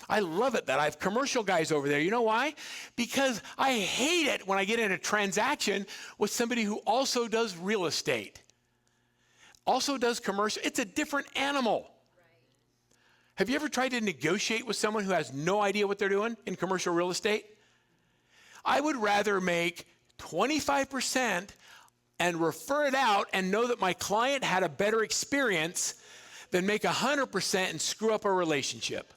S2: I love it that I have commercial guys over there. You know why? Because I hate it when I get in a transaction with somebody who also does real estate, also does commercial. It's a different animal. Right. Have you ever tried to negotiate with someone who has no idea what they're doing in commercial real estate? I would rather make 25% and refer it out and know that my client had a better experience than make 100% and screw up a relationship.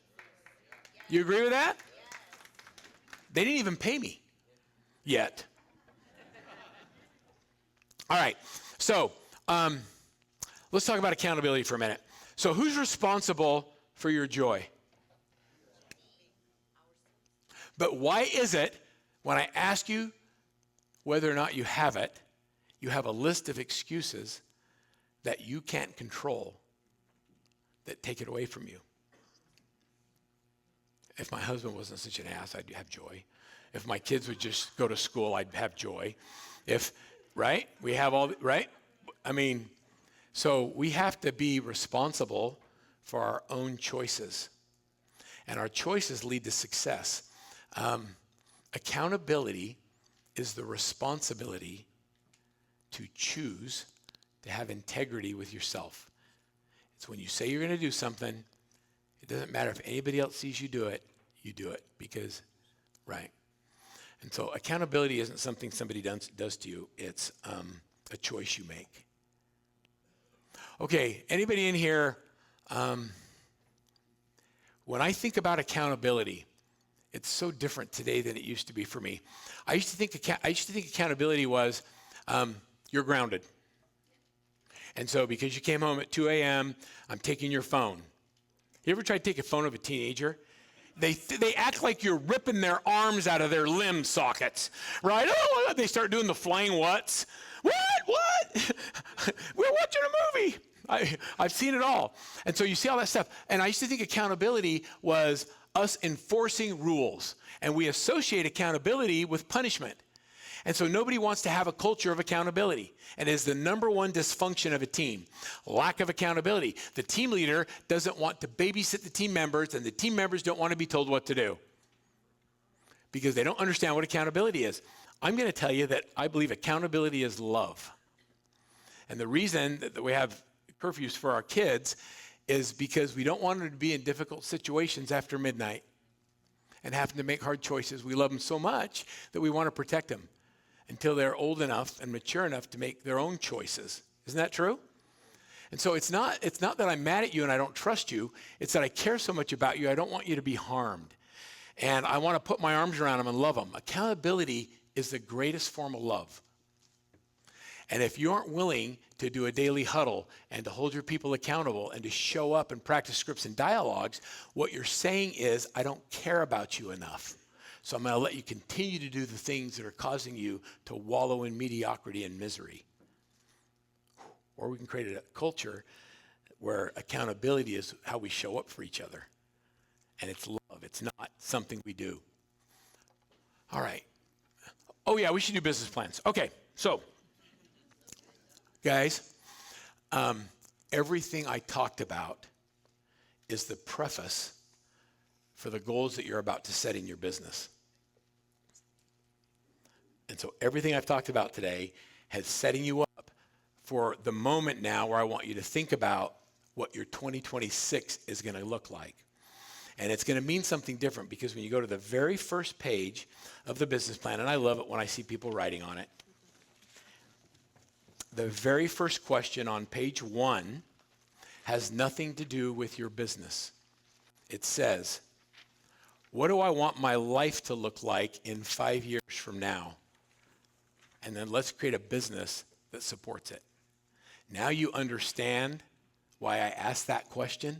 S2: You agree with that? They didn't even pay me yet. All right, so let's talk about accountability for a minute. So who's responsible for your joy? But why is it when I ask you whether or not you have it, you have a list of excuses that you can't control that take it away from you? If my husband wasn't such an ass, I'd have joy. If my kids would just go to school, I'd have joy. Right? We have all, right? I mean, so we have to be responsible for our own choices. And our choices lead to success. Accountability is the responsibility to choose to have integrity with yourself. It's when you say you're going to do something, it doesn't matter if anybody else sees you do it because, right? And so accountability isn't something somebody does to you. It's a choice you make. Okay, anybody in here, when I think about accountability, it's so different today than it used to be for me. I used to think accountability was you're grounded. And so because you came home at 2 a.m., I'm taking your phone. You ever try to take a phone of a teenager? They act like you're ripping their arms out of their limb sockets, right? Oh, they start doing the flying whats. What? We're watching a movie. I've seen it all. And so you see all that stuff. And I used to think accountability was us enforcing rules. And we associate accountability with punishment. And so nobody wants to have a culture of accountability. And it is the number one dysfunction of a team, lack of accountability. The team leader doesn't want to babysit the team members, and the team members don't want to be told what to do because they don't understand what accountability is. I'm going to tell you that I believe accountability is love. And the reason that we have curfews for our kids is because we don't want them to be in difficult situations after midnight and having to make hard choices. We love them so much that we want to protect them until they're old enough and mature enough to make their own choices. Isn't that true? And so it's not that I'm mad at you and I don't trust you. It's that I care so much about you, I don't want you to be harmed. And I want to put my arms around them and love them. Accountability is the greatest form of love. And if you aren't willing to do a daily huddle and to hold your people accountable and to show up and practice scripts and dialogues, what you're saying is, I don't care about you enough. So I'm going to let you continue to do the things that are causing you to wallow in mediocrity and misery. Or we can create a culture where accountability is how we show up for each other. And it's love. It's not something we do. All right. Oh, yeah, we should do business plans. Okay, so, guys, everything I talked about is the preface for the goals that you're about to set in your business. And so everything I've talked about today has setting you up for the moment now where I want you to think about what your 2026 is going to look like. And it's going to mean something different because when you go to the very first page of the business plan, and I love it when I see people writing on it, the very first question on page 1 has nothing to do with your business. It says, what do I want my life to look like in 5 years from now? And then let's create a business that supports it. Now you understand why I asked that question?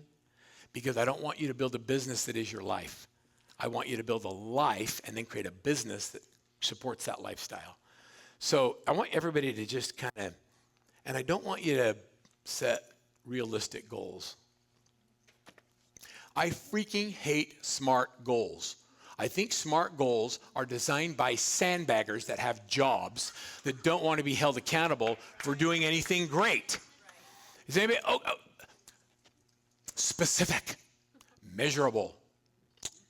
S2: Because I don't want you to build a business that is your life. I want you to build a life and then create a business that supports that lifestyle. So I want everybody to just kind of, and I don't want you to set realistic goals. I freaking hate SMART goals. I think SMART goals are designed by sandbaggers that have jobs that don't want to be held accountable for doing anything great. Is anybody, specific, measurable,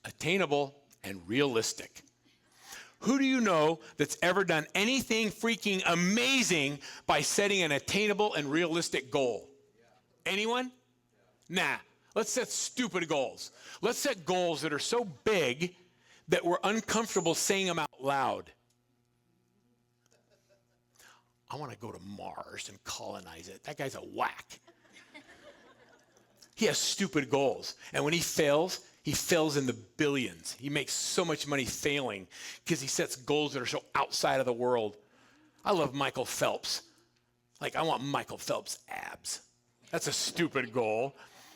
S2: attainable, and realistic. Who do you know that's ever done anything freaking amazing by setting an attainable and realistic goal? Anyone? Nah. Let's set stupid goals. Let's set goals that are so big that we're uncomfortable saying them out loud. I want to go to Mars and colonize it. That guy's a whack. He has stupid goals. And when he fails in the billions. He makes so much money failing because he sets goals that are so outside of the world. I love Michael Phelps. Like, I want Michael Phelps abs. That's a stupid goal,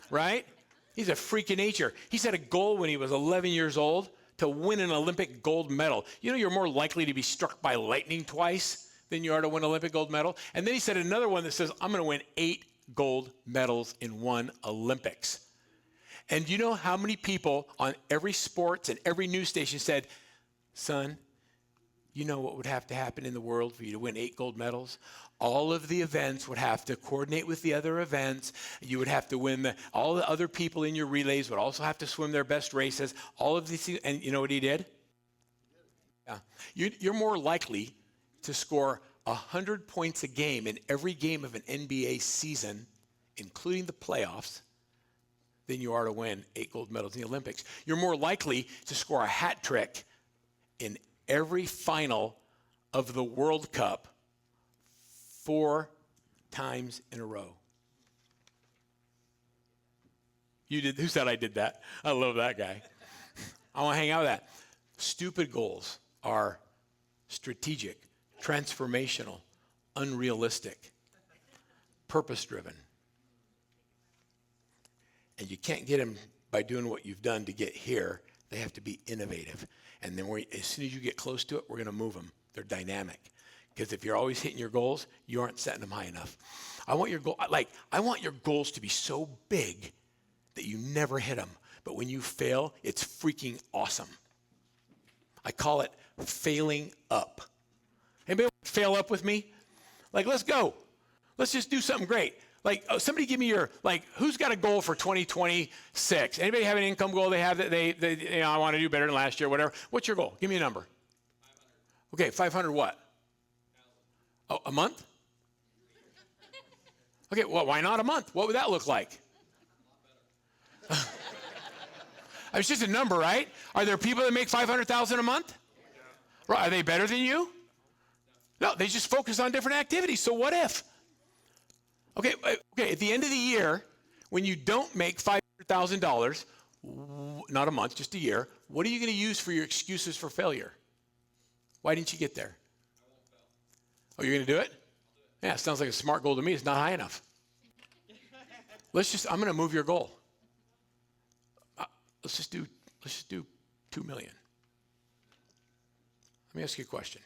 S2: right? He's a freak of nature. He set a goal when he was 11 years old to win an Olympic gold medal. You know, you're more likely to be struck by lightning twice than you are to win an Olympic gold medal. And then he set another one that says, I'm going to win 8 gold medals in one Olympics. And you know how many people on every sports and every news station said, son, you know what would have to happen in the world for you to win 8 gold medals? All of the events would have to coordinate with the other events. You would have to win all the other people in your relays would also have to swim their best races. All of these things, and you know what he did? Yeah. You're more likely to score 100 points a game in every game of an NBA season, including the playoffs, than you are to win 8 gold medals in the Olympics. You're more likely to score a hat trick in every final of the World Cup 4 times in a row. You did. Who said I did that? I love that guy. I want to hang out with that. Stupid goals are strategic, transformational, unrealistic, purpose-driven. And you can't get them by doing what you've done to get here. They have to be innovative. And then as soon as you get close to it, we're going to move them. They're dynamic. Because if you're always hitting your goals, you aren't setting them high enough. I want your goals to be so big that you never hit them. But when you fail, it's freaking awesome. I call it failing up. Anybody want to fail up with me? Like, let's go. Let's just do something great. Like, somebody give me your, like, who's got a goal for 2026? Anybody have an income goal they have that they I want to do better than last year, whatever? What's your goal? Give me a number. 500. Okay, 500 what? Oh, a month? Okay, well, why not a month? What would that look like? It's just a number, right? Are there people that make $500,000 a month? Are they better than you? No, they just focus on different activities. So what if? Okay, at the end of the year, when you don't make $500,000, not a month, just a year, what are you going to use for your excuses for failure? Why didn't you get there? Oh, you're going to do it? Yeah, it sounds like a smart goal to me. It's not high enough. I'm going to move your goal. Let's just do 2 million. Let me ask you a question.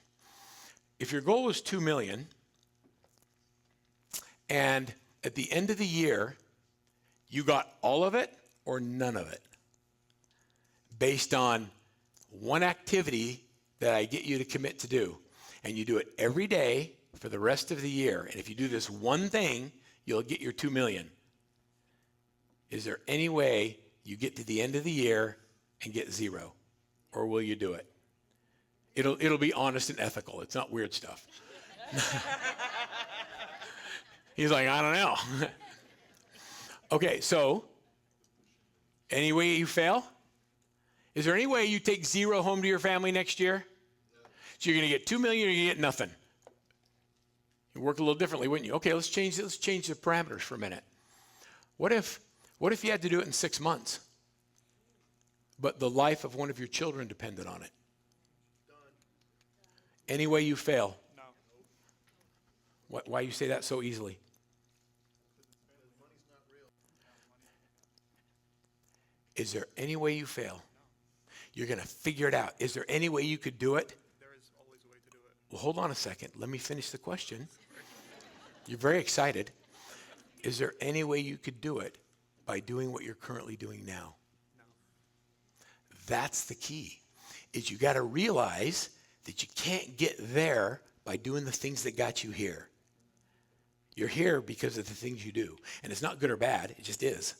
S2: If your goal was 2 million, and at the end of the year, you got all of it or none of it, based on one activity that I get you to commit to do, and you do it every day for the rest of the year, and if you do this one thing, you'll get your 2 million. Is there any way you get to the end of the year and get zero? Or will you do it? It'll be honest and ethical. It's not weird stuff. He's like, I don't know. Okay, so any way you fail? Is there any way you take zero home to your family next year? So you're going to get 2 million or you get nothing? You work a little differently, wouldn't you? Okay, let's change the parameters for a minute. What if you had to do it in 6 months, but the life of one of your children depended on it? Any way you fail? No. Why you say that so easily? Is there any way you fail? You're going to figure it out. Is there any way you could do it?
S5: There is always a way to do it.
S2: Well, hold on a second. Let me finish the question. You're very excited. Is there any way you could do it by doing what you're currently doing now?
S5: No.
S2: That's the key, is you got to realize that you can't get there by doing the things that got you here. You're here because of the things you do. And it's not good or bad, it just is.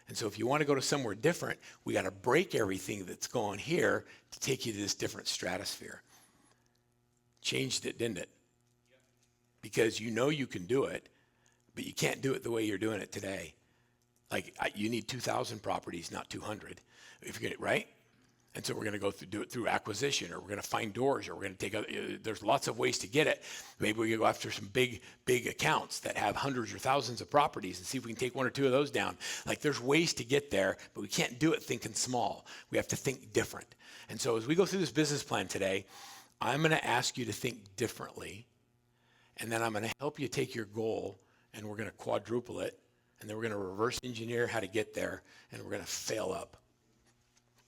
S2: And so if you want to go to somewhere different, we got to break everything that's going here to take you to this different stratosphere. Changed it, didn't it? Because you know you can do it, but you can't do it the way you're doing it today. Like, you need 2,000 properties, not 200, if you're gonna, right? And so we're going to do it through acquisition, or we're going to find doors, or we're going to take there's lots of ways to get it. Maybe we can go after some big accounts that have hundreds or thousands of properties and see if we can take one or two of those down. Like, there's ways to get there, but we can't do it thinking small. We have to think different. And so as we go through this business plan today, I'm going to ask you to think differently, and then I'm going to help you take your goal, and we're going to quadruple it, and then we're going to reverse engineer how to get there, and we're going to fail up.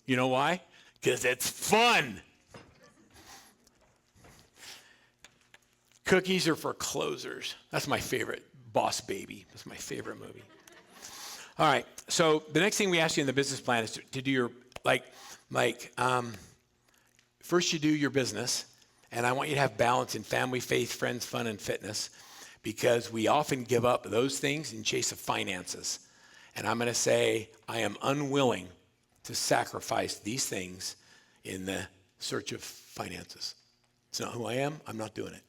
S2: You know why? Because it's fun. Cookies are for closers. That's my favorite. Boss Baby. That's my favorite movie. All right. So the next thing we ask you in the business plan is to do your, first you do your business. And I want you to have balance in family, faith, friends, fun, and fitness, because we often give up those things in chase of finances. And I'm going to say, I am unwilling to sacrifice these things in the search of finances. It's not who I am. I'm not doing it.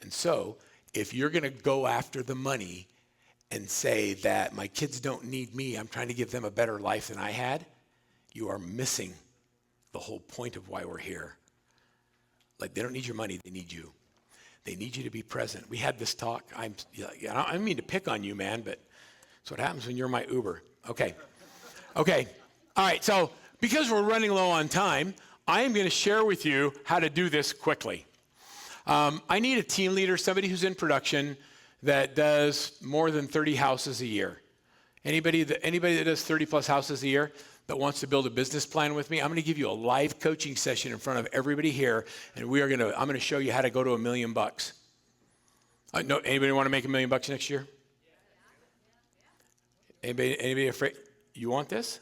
S2: And so if you're going to go after the money and say that my kids don't need me, I'm trying to give them a better life than I had, you are missing the whole point of why we're here. Like, they don't need your money. They need you. They need you to be present. We had this talk. I don't mean to pick on you, man, but that's what happens when you're my Uber. Okay. All right, so because we're running low on time, I am going to share with you how to do this quickly. I need a team leader, somebody who's in production that does more than 30 houses a year. Anybody that does 30 plus houses a year that wants to build a business plan with me, I'm going to give you a live coaching session in front of everybody here, and I'm going to show you how to go to $1 million. No, anybody want to make $1 million next year? Anybody afraid? You want this?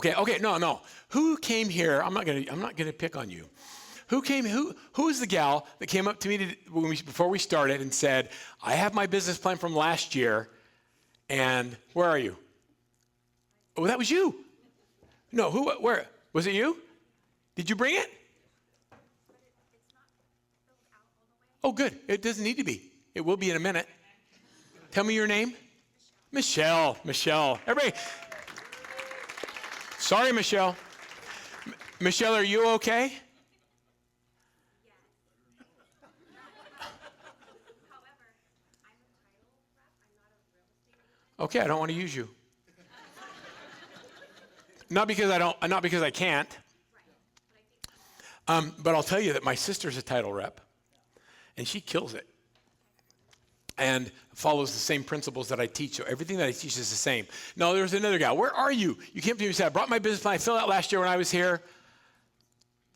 S2: Okay, no. Who came here? I'm not gonna pick on you. Who is the gal that came up to me before we started and said, I have my business plan from last year, and where are you? Oh, that was you. No, where? Was it you? Did you bring it? Oh, good. It doesn't need to be. It will be in a minute. Tell me your name. Michelle. Everybody. Sorry, Michelle. Michelle, are you okay? Okay, I don't want to use you. Not because I can't. But I'll tell you that my sister's a title rep, and she kills it, and follows the same principles that I teach. So everything that I teach is the same. No, there's another guy. Where are you? You came to me and said, I brought my business plan I filled out last year when I was here.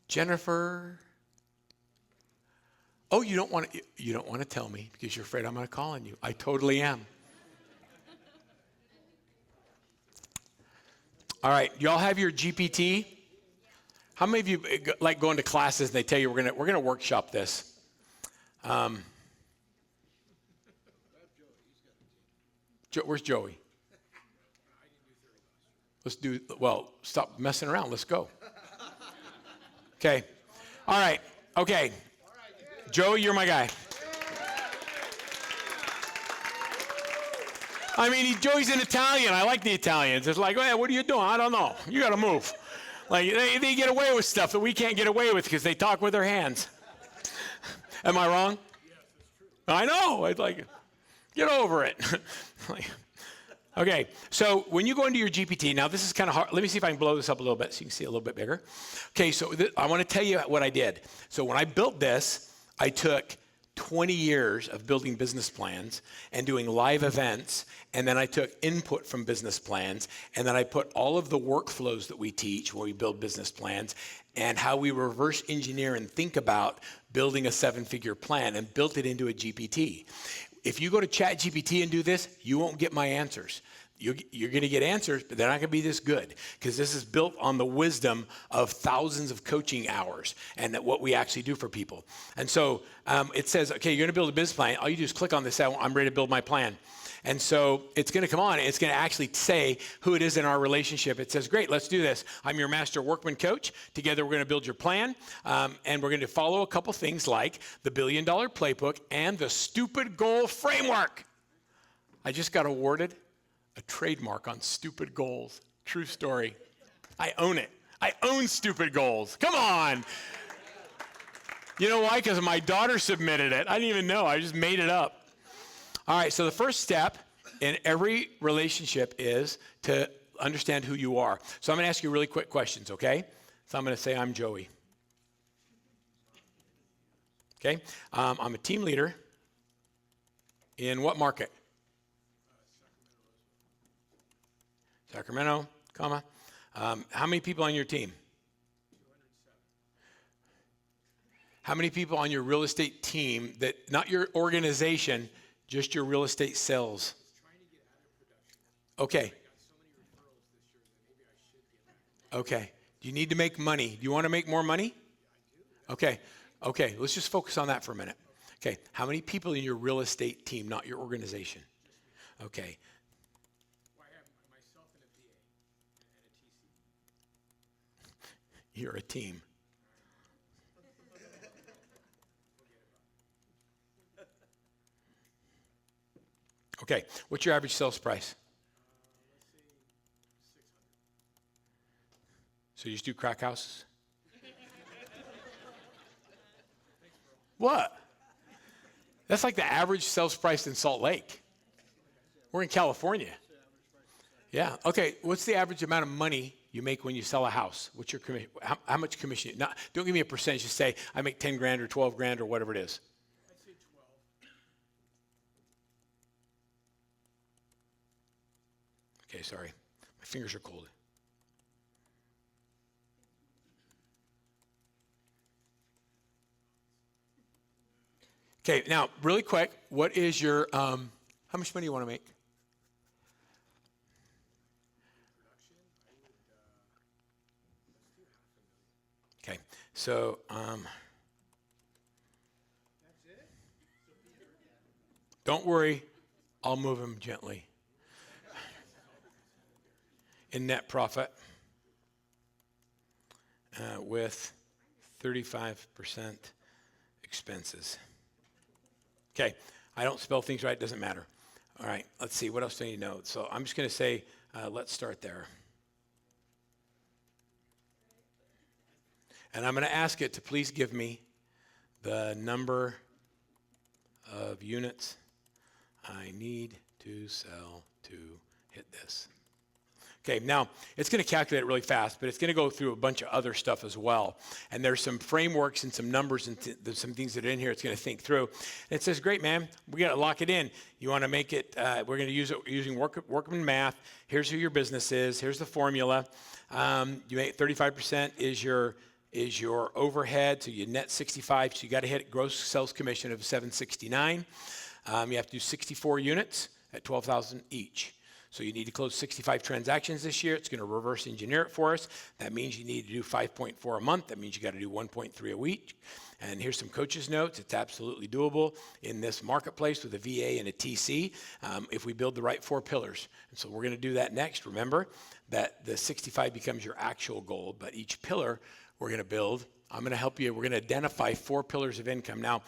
S2: Jennifer. Oh, you don't want to tell me because you're afraid I'm going to call on you. I totally am. All right, y'all have your GPT? How many of you like going to classes and they tell you we're gonna workshop this? Where's Joey? Stop messing around. Let's go. Okay. All right. Okay. Joey, you're my guy. I mean, Joey's an Italian. I like the Italians. It's like, what are you doing? I don't know. You got to move. Like, they get away with stuff that we can't get away with because they talk with their hands. Am I wrong? Yes, it's true. I know. I'd like, get over it. Okay, so when you go into your GPT, now this is kind of hard. Let me see if I can blow this up a little bit so you can see it a little bit bigger. Okay, so I want to tell you what I did. So when I built this, I took 20 years of building business plans and doing live events, and then I took input from business plans, and then I put all of the workflows that we teach when we build business plans and how we reverse engineer and think about building a 7-figure plan and built it into a GPT. If you go to ChatGPT and do this, you won't get my answers. You're going to get answers, but they're not going to be this good because this is built on the wisdom of thousands of coaching hours and what we actually do for people. And so it says, okay, you're going to build a business plan. All you do is click on this. I'm ready to build my plan. And so it's going to come on. And it's going to actually say who it is in our relationship. It says, great, let's do this. I'm your master workman coach. Together, we're going to build your plan. And we're going to follow a couple things like the $1 Billion Playbook and the Stupid Goal Framework. I just got awarded a trademark on stupid goals. True story. I own it. I own stupid goals. Come on. You know why? Because my daughter submitted it. I didn't even know. I just made it up. All right, so the first step in every relationship is to understand who you are. So I'm going to ask you really quick questions, okay? So I'm going to say I'm Joey. Okay? I'm a team leader in what market? Sacramento, comma. How many people on your team?
S5: 207.
S2: How many people on your real estate team that, not your organization, just your real estate sales?
S5: Trying to get out of production.
S2: Okay.
S5: I got so many referrals this year that maybe I should get back.
S2: Okay. Do you need to make money? Do you want to make more money?
S5: Yeah, I do.
S2: Okay. Let's just focus on that for a minute. Okay. How many people in your real estate team, not your organization? Okay.
S5: Well, I have myself and a VA and a TC.
S2: You're a team. Okay. What's your average sales price?
S5: Let's say 600.
S2: So you just do crack houses? What? That's like the average sales price in Salt Lake. We're in California. Yeah. Okay. What's the average amount of money you make when you sell a house? What's your commission? How much commission? Not, don't give me a percentage. Just say I make 10 grand or 12 grand or whatever it is.
S5: I'd say 12.
S2: Okay. Sorry. My fingers are cold. Okay. Now, really quick, what is your, how much money do you want to make? So, don't worry, I'll move him gently. In net profit with 35% expenses. Okay, I don't spell things right, doesn't matter. All right, let's see, what else do I need to know? So I'm just going to say, let's start there. And I'm going to ask it to please give me the number of units I need to sell to hit this. Okay, now it's going to calculate it really fast, but it's going to go through a bunch of other stuff as well. And there's some frameworks and some numbers and there's some things that are in here it's going to think through. And it says, great, man, we got to lock it in. You want to make it, we're going to use it using Workman math. Here's who your business is. Here's the formula. You make 35% is your overhead, so you net 65, so you got to hit gross sales commission of 769. You have to do 64 units at 12,000 each. So you need to close 65 transactions this year. It's going to reverse engineer it for us. That means you need to do 5.4 a month. That means you got to do 1.3 a week. And here's some coaches' notes. It's absolutely doable in this marketplace with a VA and a TC if we build the right 4 pillars. And so we're going to do that next. Remember that the 65 becomes your actual goal, but each pillar we're going to build, I'm going to help you. We're going to identify 4 pillars of income. Now,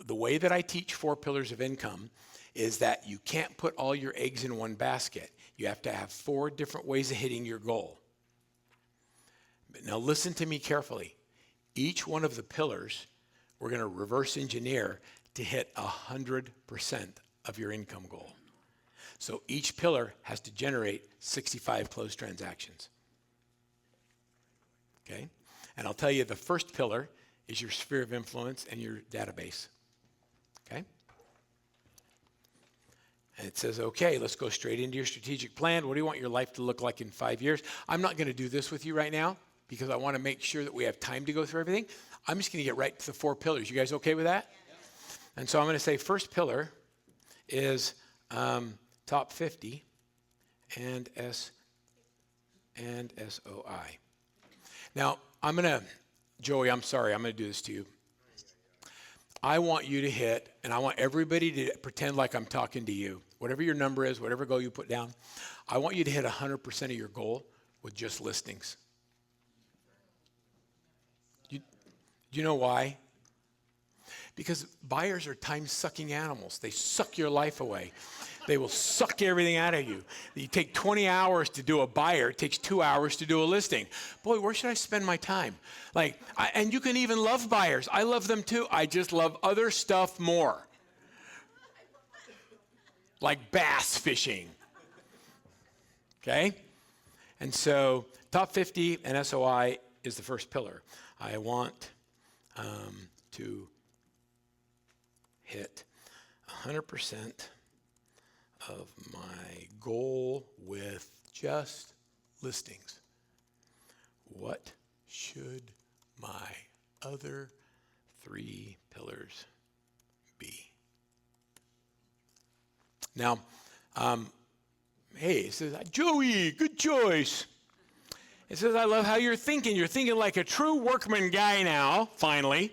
S2: the way that I teach 4 pillars of income is that you can't put all your eggs in one basket. You have to have 4 different ways of hitting your goal. But now listen to me carefully. Each one of the pillars, we're going to reverse engineer to hit 100% of your income goal. So each pillar has to generate 65 closed transactions. Okay? And I'll tell you, the first pillar is your sphere of influence and your database. Okay? And it says, okay, let's go straight into your strategic plan. What do you want your life to look like in 5 years? I'm not going to do this with you right now because I want to make sure that we have time to go through everything. I'm just going to get right to the 4 pillars. You guys okay with that? Yes. And so I'm going to say first pillar is top 50 and SOI. Now, Joey, I'm sorry, I'm going to do this to you. I want you to hit, and I want everybody to pretend like I'm talking to you. Whatever your number is, whatever goal you put down, I want you to hit 100% of your goal with just listings. Do you know why? Because buyers are time-sucking animals. They suck your life away. They will suck everything out of you. You take 20 hours to do a buyer. It takes 2 hours to do a listing. Boy, where should I spend my time? And you can even love buyers. I love them too. I just love other stuff more. Like bass fishing. Okay? And so top 50 and SOI is the first pillar. I want to hit 100% of my goal with just listings. What should my other 3 pillars be? Now, hey, it says, Joey, good choice. It says, I love how you're thinking. You're thinking like a true workman guy now, finally.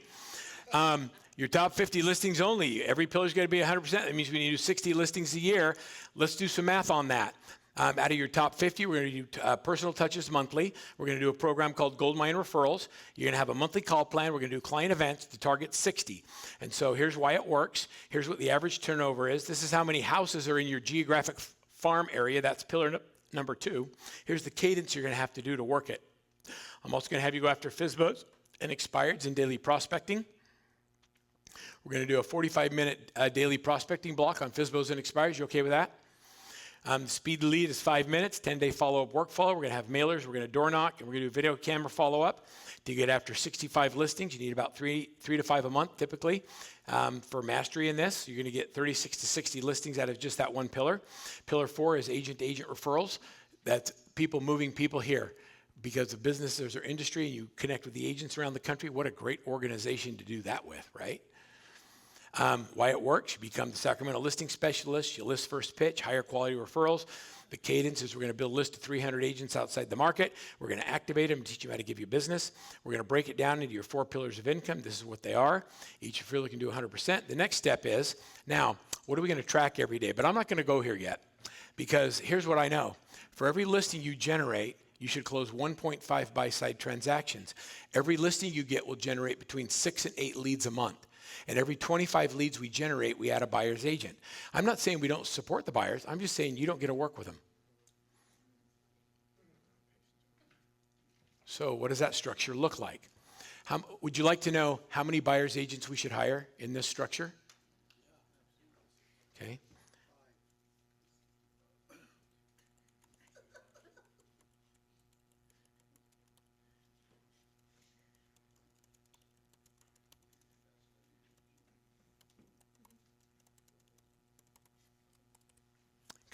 S2: Your top 50 listings only. Every pillar's got to be 100%. That means we need to do 60 listings a year. Let's do some math on that. Out of your top 50, we're going to do personal touches monthly. We're going to do a program called Goldmine Referrals. You're going to have a monthly call plan. We're going to do client events to target 60. And so here's why it works. Here's what the average turnover is. This is how many houses are in your geographic farm area. That's pillar number 2. Here's the cadence you're going to have to do to work it. I'm also going to have you go after FSBOs and expireds and daily prospecting. We're going to do a 45-minute daily prospecting block on FSBOs and expires. You okay with that? The speed to lead is 5 minutes, 10-day follow-up workflow. We're going to have mailers. We're going to door knock, and we're going to do video camera follow-up. To get after 65 listings, you need about 3 to 5 a month, typically. For mastery in this, you're going to get 36 to 60 listings out of just that one pillar. Pillar 4 is agent-to-agent referrals. That's people moving people here. Because the businesses or industry, you connect with the agents around the country. What a great organization to do that with, right? Why it works, you become the Sacramento listing specialist, you list first pitch, higher quality referrals. The cadence is we're going to build a list of 300 agents outside the market. We're going to activate them and teach them how to give you business. We're going to break it down into your 4 pillars of income. This is what they are. Each of you can do 100%. The next step is, now, what are we going to track every day? But I'm not going to go here yet, because here's what I know. For every listing you generate, you should close 1.5 buy-side transactions. Every listing you get will generate between 6 and 8 leads a month. And every 25 leads we generate, we add a buyer's agent. I'm not saying we don't support the buyers. I'm just saying you don't get to work with them. So what does that structure look like? Would you like to know how many buyer's agents we should hire in this structure? Okay.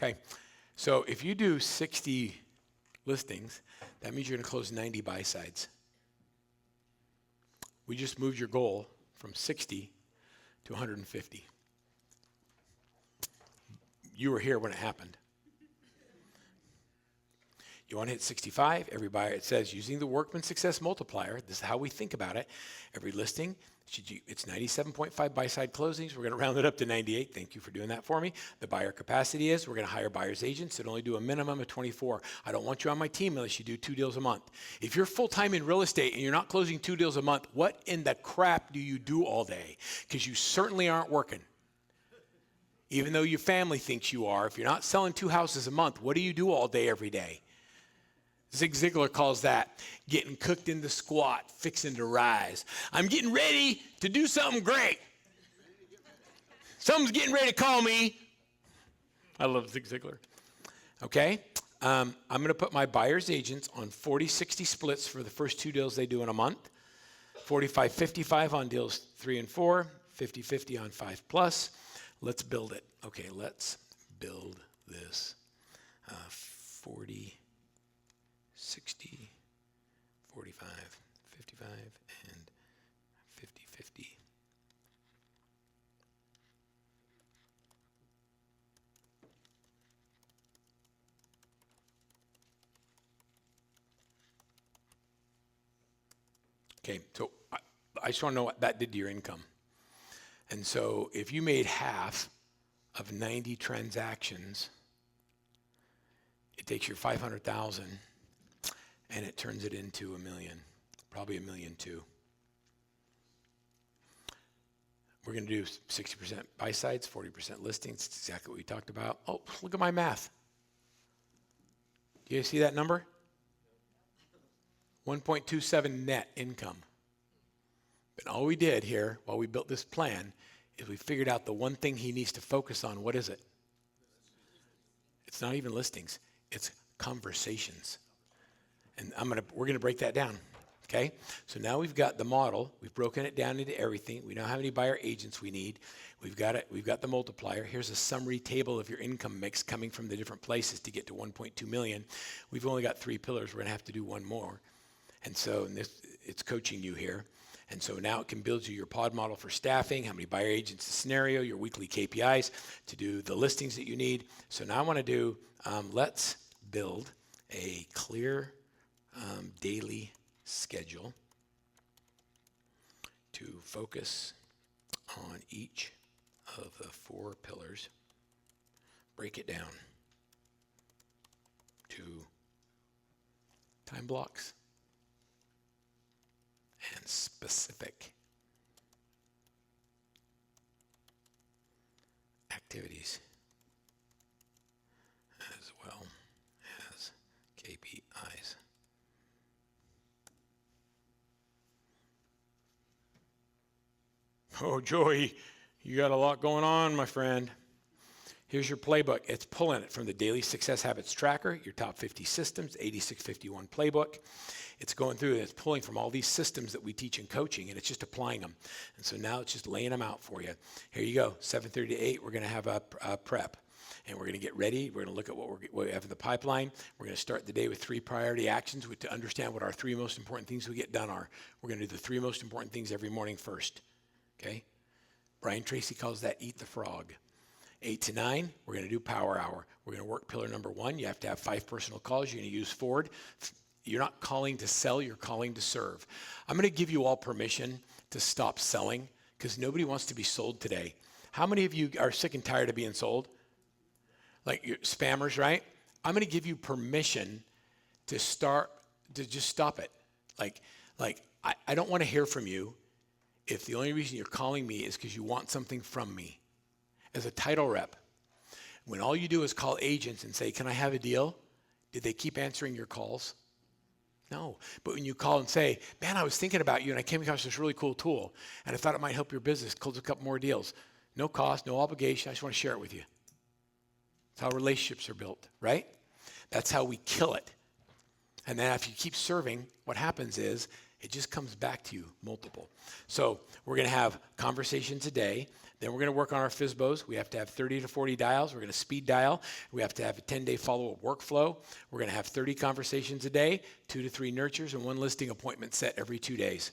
S2: Okay, so if you do 60 listings, that means you're going to close 90 buy-sides. We just moved your goal from 60 to 150. You were here when it happened. You want to hit 65, every buyer, it says, using the Workman Success Multiplier, this is how we think about it, every listing, it's 97.5 buy-side closings. We're going to round it up to 98. Thank you for doing that for me. The buyer capacity is we're going to hire buyer's agents that only do a minimum of 24. I don't want you on my team unless you do 2 deals a month. If you're full-time in real estate and you're not closing 2 deals a month, what in the crap do you do all day? Because you certainly aren't working. Even though your family thinks you are, if you're not selling 2 houses a month, what do you do all day, every day? Zig Ziglar calls that getting cooked in the squat, fixing to rise. I'm getting ready to do something great. Someone's getting ready to call me. I love Zig Ziglar. Okay, I'm going to put my buyer's agents on 40-60 splits for the first 2 deals they do in a month, 45-55 on deals 3 and 4, 50-50 on 5+. Let's build it. Okay, let's build this 40, 60, 45, 55, and 50-50. Okay, so I just want to know what that did to your income. And so if you made half of 90 transactions, it takes your 500,000 and it turns it into $1 million, probably $1.2 million. We're going to do 60% buy sides, 40% listings. It's exactly what we talked about. Oh, look at my math. Do you see that number? 1.27 net income. But all we did here while we built this plan is we figured out the one thing he needs to focus on. What is it? It's not even listings. It's conversations. And we're going to break that down. Okay? So now we've got the model. We've broken it down into everything. We know how many buyer agents we need. We've got it. We've got the multiplier. Here's a summary table of your income mix coming from the different places to get to 1.2 million. We've only got 3 pillars. We're going to have to do one more. And so it's coaching you here. And so now it can build you your pod model for staffing, how many buyer agents, the scenario, your weekly KPIs to do the listings that you need. So now I want to do, let's build a clear daily schedule to focus on each of the 4 pillars. Break it down to time blocks and specific activities as well as KPIs. Oh, Joey, you got a lot going on, my friend. Here's your playbook. It's pulling it from the Daily Success Habits Tracker, your top 50 systems, 8651 playbook. It's going through and it's pulling from all these systems that we teach in coaching, and it's just applying them. And so now it's just laying them out for you. Here you go, 7:30 to 8, we're going to have a prep. And we're going to get ready. We're going to look at what we have in the pipeline. We're going to start the day with 3 priority actions to understand what our 3 most important things we get done are. We're going to do the 3 most important things every morning first. Okay? Brian Tracy calls that eat the frog. 8 to 9, we're going to do power hour. We're going to work pillar number 1. You have to have 5 personal calls. You're going to use Ford. You're not calling to sell, you're calling to serve. I'm going to give you all permission to stop selling because nobody wants to be sold today. How many of you are sick and tired of being sold? Like you're spammers, right? I'm going to give you permission to just stop it. I don't want to hear from you if the only reason you're calling me is because you want something from me. As a title rep, when all you do is call agents and say, can I have a deal? Did they keep answering your calls? No. But when you call and say, man, I was thinking about you and I came across this really cool tool and I thought it might help your business, close a couple more deals. No cost, no obligation. I just want to share it with you. That's how relationships are built, right? That's how we kill it. And then if you keep serving, what happens is it just comes back to you multiple. So we're going to have conversations a day. Then we're going to work on our FSBOs. We have to have 30 to 40 dials. We're going to speed dial. We have to have a 10-day follow-up workflow. We're going to have 30 conversations a day, 2 to 3 nurtures, and 1 listing appointment set every 2 days.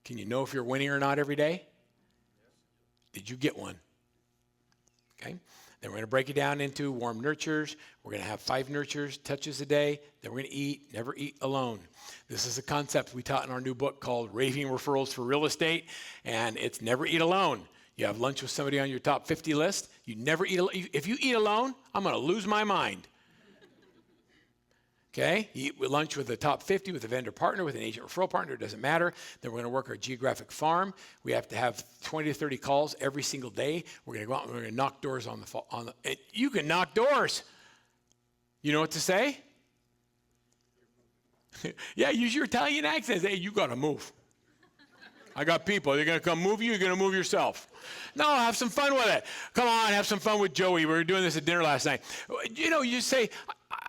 S2: Can you know if you're winning or not every day? Did you get one? Okay. Then we're going to break it down into warm nurtures. We're going to have 5 nurtures, touches a day. Then we're going to eat, never eat alone. This is a concept we taught in our new book called Raving Referrals for Real Estate, and it's never eat alone. You have lunch with somebody on your top 50 list. You never eat alone. If you eat alone, I'm going to lose my mind. Okay, you eat lunch with the top 50, with a vendor partner, with an agent referral partner, it doesn't matter. Then we're going to work our geographic farm. We have to have 20 to 30 calls every single day. We're going to go out and we're going to knock doors on the you can knock doors. You know what to say? Yeah, use your Italian accent. Hey, you got to move. I got people. They're going to come move you. You're going to move yourself. No, have some fun with it. Come on, have some fun with Joey. We were doing this at dinner last night. You know, you say,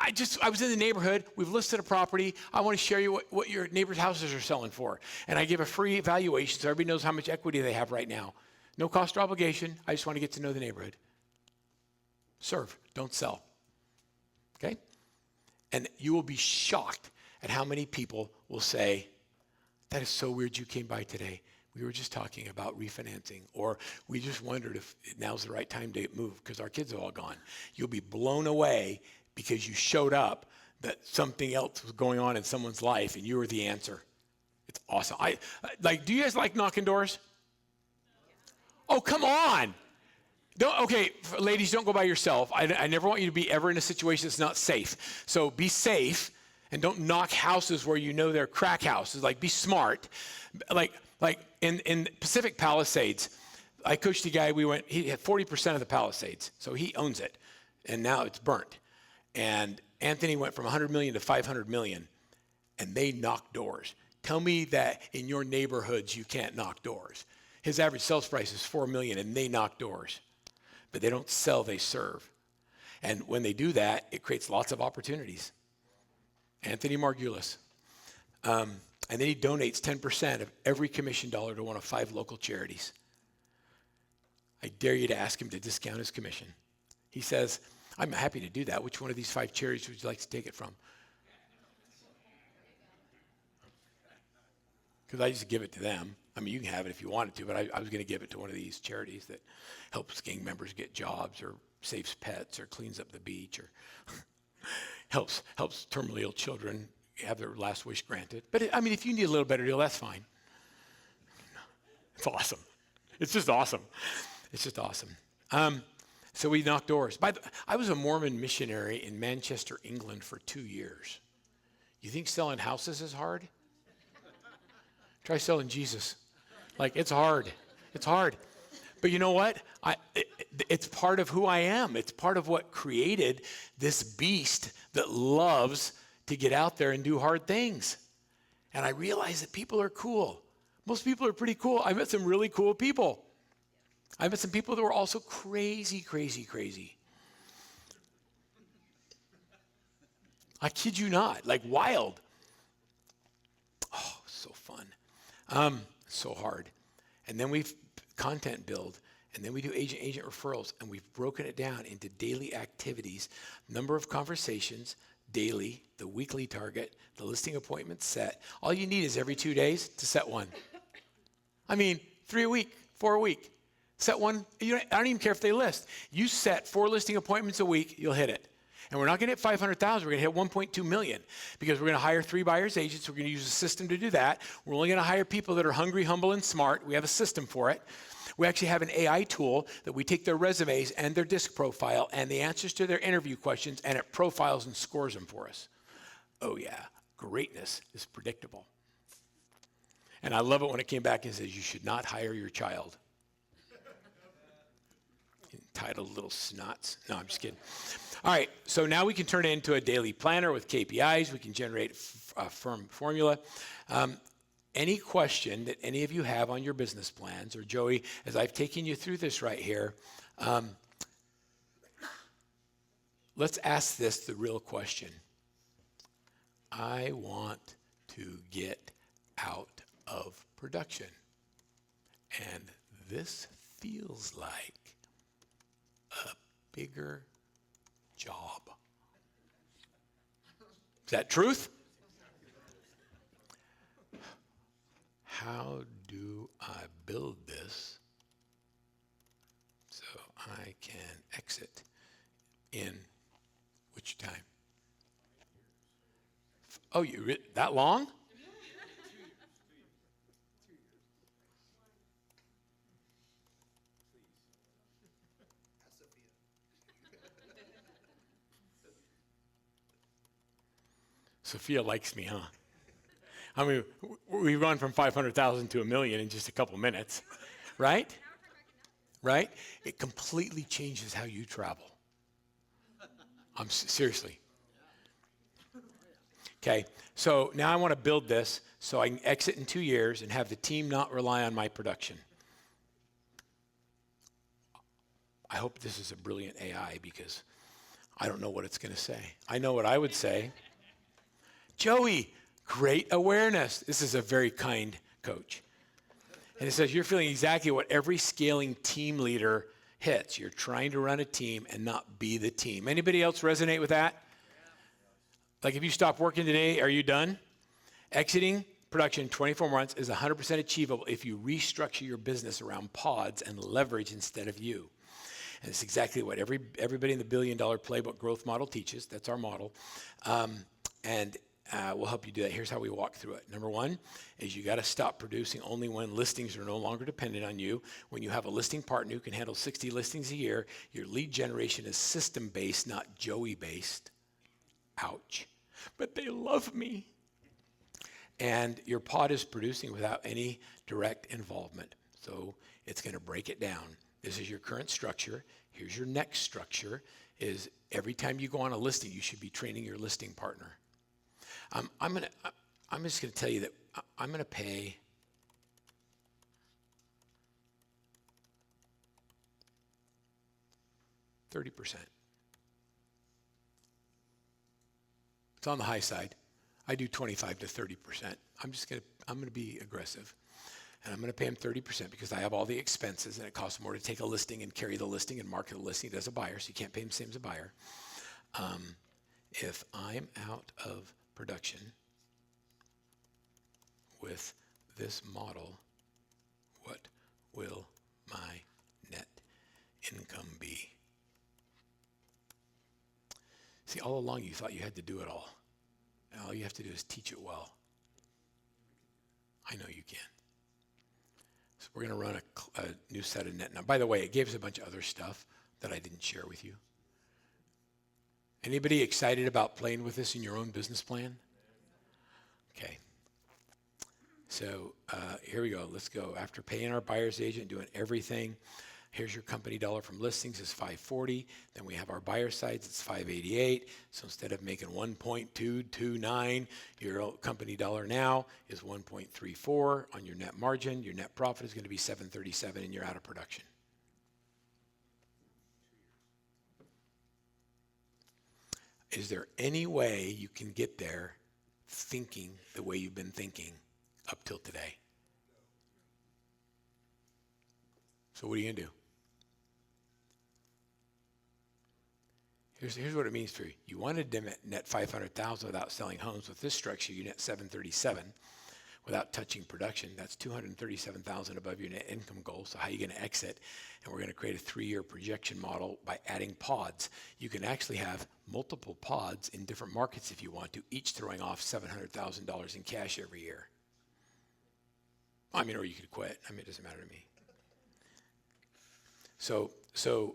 S2: I was in the neighborhood. We've listed a property. I want to share you what your neighbor's houses are selling for. And I give a free evaluation so everybody knows how much equity they have right now. No cost or obligation. I just want to get to know the neighborhood. Serve, don't sell. Okay? And you will be shocked at how many people will say, that is so weird you came by today. We were just talking about refinancing, or we just wondered if now's the right time to move because our kids are all gone. You'll be blown away because you showed up that something else was going on in someone's life and you were the answer. It's awesome. Do you guys like knocking doors? Oh, come on. Okay, ladies, don't go by yourself. I never want you to be ever in a situation that's not safe. So be safe and don't knock houses where you know they're crack houses. Like, be smart. Like in Pacific Palisades, I coached a guy, he had 40% of the Palisades, so he owns it, and now it's burnt. And Anthony went from 100 million to 500 million, and they knock doors. Tell me that in your neighborhoods you can't knock doors. His average sales price is 4 million, and they knock doors. But they don't sell, they serve. And when they do that, it creates lots of opportunities. Anthony Margulis. And then he donates 10% of every commission dollar to one of 5 local charities. I dare you to ask him to discount his commission. He says, I'm happy to do that. Which one of these 5 charities would you like to take it from? Because I just give it to them. I mean, you can have it if you wanted to, but I was going to give it to one of these charities that helps gang members get jobs or saves pets or cleans up the beach or helps terminally ill children have their last wish granted. But if you need a little better deal, that's fine. It's awesome. It's just awesome. It's just awesome. So we knock doors. I was a Mormon missionary in Manchester, England for 2 years. You think selling houses is hard? Try selling Jesus. It's hard. It's hard. But you know what? It's part of who I am. It's part of what created this beast that loves to get out there and do hard things. And I realized that people are cool. Most people are pretty cool. I met some really cool people. I met some people that were also crazy, crazy, crazy. I kid you not, wild. Oh, so fun. So hard. And then we've content build, and then we do agent referrals, and we've broken it down into daily activities, number of conversations, daily, the weekly target, the listing appointment set. All you need is every 2 days to set one. 3 a week, 4 a week. Set one. I don't even care if they list. You set 4 listing appointments a week, you'll hit it. And we're not going to hit 500,000. We're going to hit 1.2 million because we're going to hire 3 buyers agents. We're going to use a system to do that. We're only going to hire people that are hungry, humble, and smart. We have a system for it. We actually have an AI tool that we take their resumes and their disc profile and the answers to their interview questions, and it profiles and scores them for us. Oh yeah, greatness is predictable. And I love it when it came back and says, you should not hire your child. Entitled little snots. No, I'm just kidding. All right, so now we can turn it into a daily planner with KPIs. We can generate a firm formula. Any question that any of you have on your business plans, or Joey, as I've taken you through this right here, let's ask this the real question. I want to get out of production. And this feels like a bigger job. Is that truth? How do I build this so I can exit in which time? Oh, that long? Sophia likes me, huh? I mean, we run from 500,000 to 1 million in just a couple minutes, right? Right? It completely changes how you travel. Seriously. Okay, so now I want to build this so I can exit in 2 years and have the team not rely on my production. I hope this is a brilliant AI because I don't know what it's going to say. I know what I would say. Joey, great awareness. This is a very kind coach. And it says, you're feeling exactly what every scaling team leader hits. You're trying to run a team and not be the team. Anybody else resonate with that? Like if you stop working today, are you done? Exiting production in 24 months is 100% achievable if you restructure your business around pods and leverage instead of you. And it's exactly what everybody in the $1 billion playbook growth model teaches. That's our model. We'll help you do that. Here's how we walk through it. Number 1 is you got to stop producing only when listings are no longer dependent on you. When you have a listing partner who can handle 60 listings a year, your lead generation is system-based, not Joey-based. Ouch. But they love me. And your pod is producing without any direct involvement. So it's going to break it down. This is your current structure. Here's your next structure, is every time you go on a listing, you should be training your listing partner. I'm just going to tell you that I'm going to pay $30%. It's on the high side. I do 25 to 30%. I'm going to be aggressive. And I'm going to pay him 30% because I have all the expenses and it costs more to take a listing and carry the listing and market the listing as a buyer, so you can't pay him the same as a buyer. If I'm out of production with this model, what will my net income be? See, all along you thought you had to do it all. And all you have to do is teach it well. I know you can. So we're going to run a new set of net. Now, by the way, it gave us a bunch of other stuff that I didn't share with you. Anybody excited about playing with this in your own business plan? Okay. So here we go. Let's go. After paying our buyer's agent, doing everything, here's your company dollar from listings is $540. Then we have our buyer sides, it's $588. So instead of making 1.229, your company dollar now is 1.34 on your net margin. Your net profit is going to be $737 and you're out of production. Is there any way you can get there thinking the way you've been thinking up till today? So what are you going to do? Here's what it means for you. You wanted to net 500,000 without selling homes. With this structure, you net 737. without touching production. That's 237,000 above your net income goal. So how are you going to exit? And we're going to create a 3-year projection model by adding pods. You can actually have multiple pods in different markets if you want to, each throwing off $700,000 in cash every year. I mean, or you could quit. I mean, it doesn't matter to me. So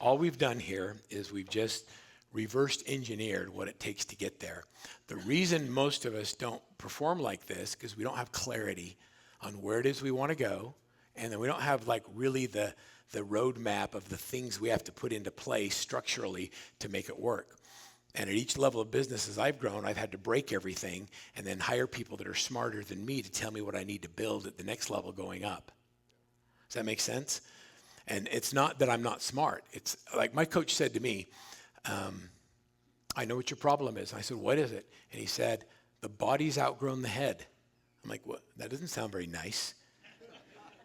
S2: all we've done here is we've just reversed engineered what it takes to get there. The reason most of us don't perform like this because we don't have clarity on where it is we want to go, and then we don't have like really the roadmap of the things we have to put into place structurally to make it work. And at each level of business as I've grown, I've had to break everything and then hire people that are smarter than me to tell me what I need to build at the next level going up. Does that make sense? And it's not that I'm not smart. It's like my coach said to me, I know what your problem is. And I said, what is it? And he said, the body's outgrown the head. I'm like, what? That doesn't sound very nice.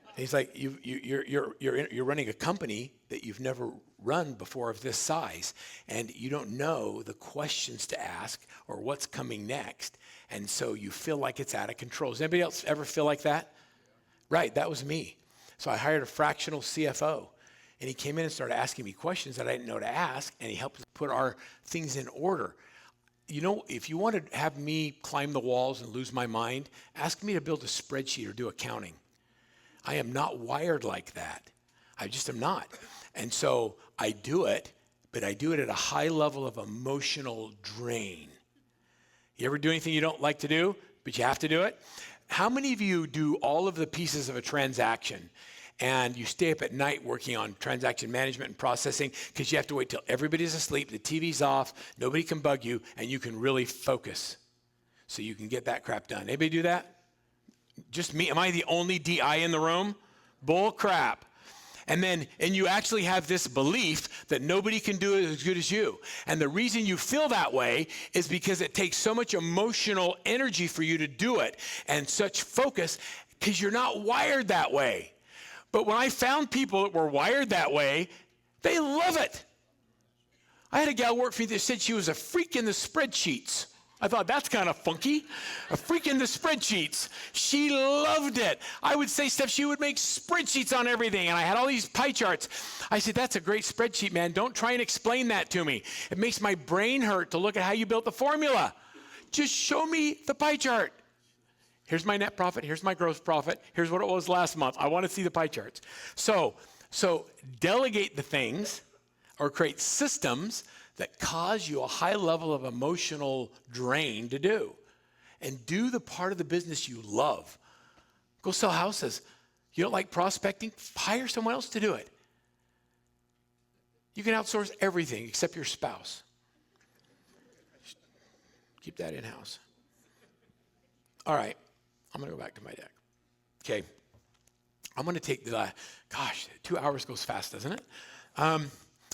S2: And he's like, you're running a company that you've never run before of this size, and you don't know the questions to ask or what's coming next, and so you feel like it's out of control. Does anybody else ever feel like that? Right, that was me. So I hired a fractional CFO, and he came in and started asking me questions that I didn't know to ask, and he helped us put our things in order. You know, if you want to have me climb the walls and lose my mind, ask me to build a spreadsheet or do accounting. I am not wired like that. I just am not. And so I do it, but I do it at a high level of emotional drain. You ever do anything you don't like to do, but you have to do it? How many of you do all of the pieces of a transaction and you stay up at night working on transaction management and processing because you have to wait till everybody's asleep, the TV's off, nobody can bug you, and you can really focus so you can get that crap done? Anybody do that? Just me? Am I the only DI in the room? Bull crap. And you actually have this belief that nobody can do it as good as you. And the reason you feel that way is because it takes so much emotional energy for you to do it and such focus because you're not wired that way. But when I found people that were wired that way, they love it. I had a gal work for me that said she was a freak in the spreadsheets. I thought, that's kind of funky. A freak in the spreadsheets. She loved it. I would say stuff, she would make spreadsheets on everything, and I had all these pie charts. I said, that's a great spreadsheet, man. Don't try and explain that to me. It makes my brain hurt to look at how you built the formula. Just show me the pie chart. Here's my net profit. Here's my gross profit. Here's what it was last month. I want to see the pie charts. So delegate the things or create systems that cause you a high level of emotional drain to do. And do the part of the business you love. Go sell houses. You don't like prospecting? Hire someone else to do it. You can outsource everything except your spouse. Keep that in-house. All right, I'm going to go back to my deck. Okay, I'm going to take the, 2 hours goes fast, doesn't it?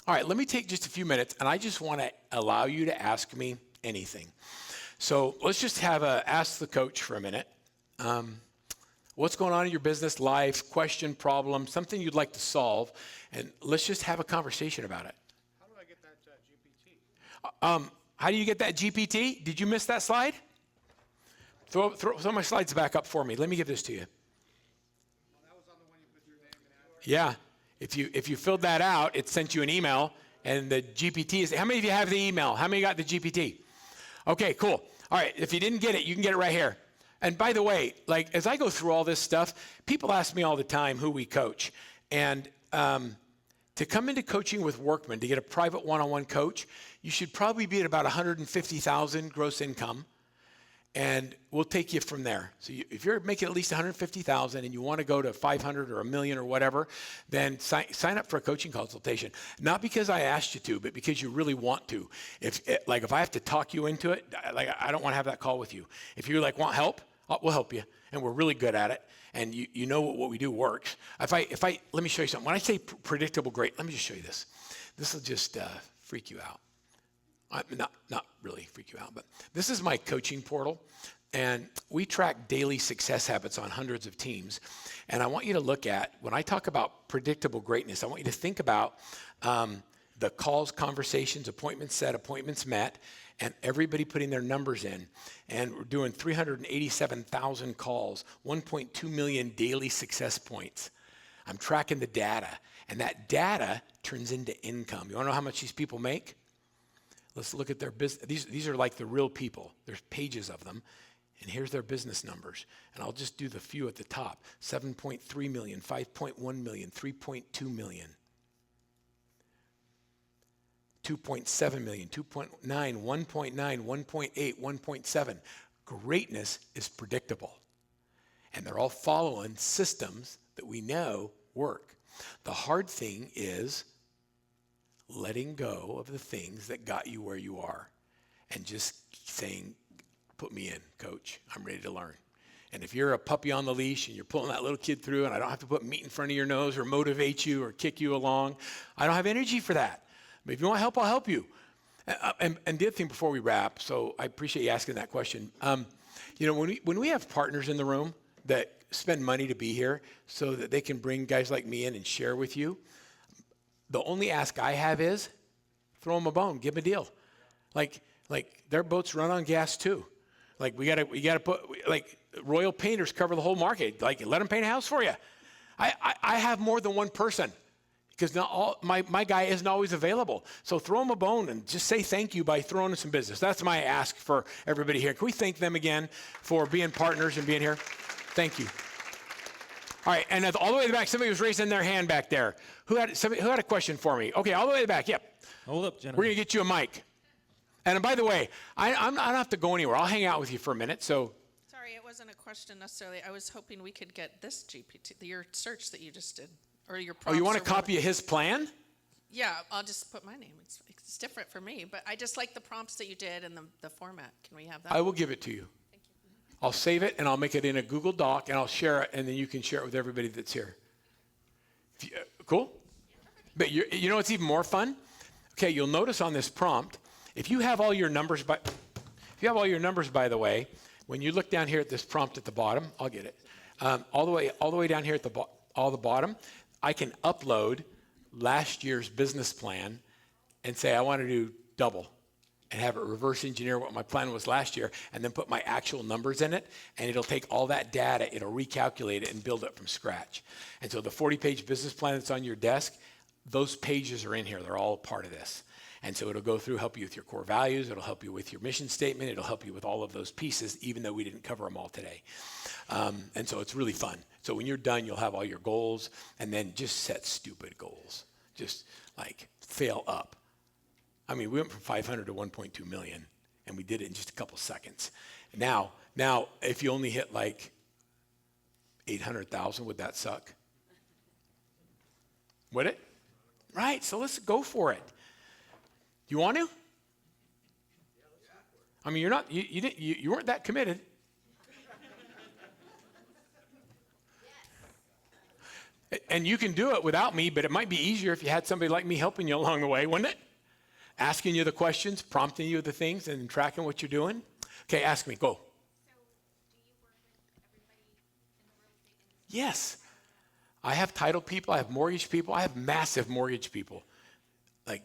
S2: All right, let me take just a few minutes, and I just want to allow you to ask me anything. So let's just have ask the coach for a minute. What's going on in your business, life, question, problem, something you'd like to solve, and let's just have a conversation about it.
S5: How do I get that GPT?
S2: How do you get that GPT? Did you miss that slide? Throw my slides back up for me. Let me give this to you.
S5: Well, that was on the one you put your name and address.
S2: Yeah. If you filled that out, it sent you an email, and the GPT is, how many of you have the email? How many got the GPT? Okay, cool. All right, if you didn't get it, you can get it right here. And by the way, like as I go through all this stuff, people ask me all the time who we coach. And to come into coaching with Workman, to get a private one-on-one coach, you should probably be at about 150,000 gross income. And we'll take you from there. So if you're making at least 150,000 and you want to go to 500 or a million or whatever, then sign up for a coaching consultation. Not because I asked you to, but because you really want to. If I have to talk you into it, I don't want to have that call with you. If you want help, we'll help you, and we're really good at it. And you know what we do works. Let me show you something. When I say predictable great, let me just show you this. This will just freak you out. Not really freak you out, but this is my coaching portal, and we track daily success habits on hundreds of teams. And I want you to look at, when I talk about predictable greatness, I want you to think about the calls, conversations, appointments set, appointments met, and everybody putting their numbers in. And we're doing 387,000 calls, 1.2 million daily success points. I'm tracking the data, and that data turns into income. You want to know how much these people make? Let's look at their business. These are like the real people. There's pages of them. And here's their business numbers. And I'll just do the few at the top. 7.3 million, 5.1 million, 3.2 million, 2.7 million, 2.9, 1.9, 1.8, 1.7. Greatness is predictable. And they're all following systems that we know work. The hard thing is letting go of the things that got you where you are and just saying, put me in, coach. I'm ready to learn. And if you're a puppy on the leash and you're pulling that little kid through and I don't have to put meat in front of your nose or motivate you or kick you along, I don't have energy for that. But if you want help, I'll help you. And the other thing before we wrap, so I appreciate you asking that question. When we have partners in the room that spend money to be here so that they can bring guys like me in and share with you, the only ask I have is throw them a bone, give them a deal. Like their boats run on gas too. Like we gotta put, like Royal Painters cover the whole market. Like let them paint a house for you. I have more than one person because not all my guy isn't always available. So throw them a bone and just say thank you by throwing them some business. That's my ask for everybody here. Can we thank them again for being partners and being here? Thank you. All right, and all the way to the back, somebody was raising their hand back there. Who had a question for me? Okay, all the way to the back, yep.
S1: Hold up, gentlemen.
S2: We're going to get you a mic. And by the way, I don't have to go anywhere. I'll hang out with you for a minute. So.
S6: Sorry, it wasn't a question necessarily. I was hoping we could get this GPT, your search that you just did, or your prompts.
S2: Oh, you want a
S6: or
S2: copy of his plan?
S6: Yeah, I'll just put my name. It's different for me, but I just like the prompts that you did and the format. Can we have that?
S2: I will give it to you. I'll save it and I'll make it in a Google Doc and I'll share it and then you can share it with everybody that's here. Cool? But you know what's even more fun? Okay, you'll notice on this prompt, if you have all your numbers by the way, when you look down here at this prompt at the bottom, I'll get it. All the way down here at the bottom, I can upload last year's business plan and say I want to do double. And have it reverse engineer what my plan was last year and then put my actual numbers in it. And it'll take all that data, it'll recalculate it and build it from scratch. And so the 40-page business plan that's on your desk, those pages are in here. They're all a part of this. And so it'll go through, help you with your core values. It'll help you with your mission statement. It'll help you with all of those pieces, even though we didn't cover them all today. And so it's really fun. So when you're done, you'll have all your goals and then just set stupid goals. Just like fail up. I mean, we went from 500 to 1.2 million, and we did it in just a couple seconds. Now, if you only hit like 800,000, would that suck? Would it? Right, so let's go for it. You want to? I mean, you weren't that committed. And you can do it without me, but it might be easier if you had somebody like me helping you along the way, wouldn't it? Asking you the questions, prompting you the things, and tracking what you're doing. Okay, ask me. Go.
S7: So, do you work with everybody in the real estate industry?
S2: Yes. I have title people. I have mortgage people. I have massive mortgage people. Like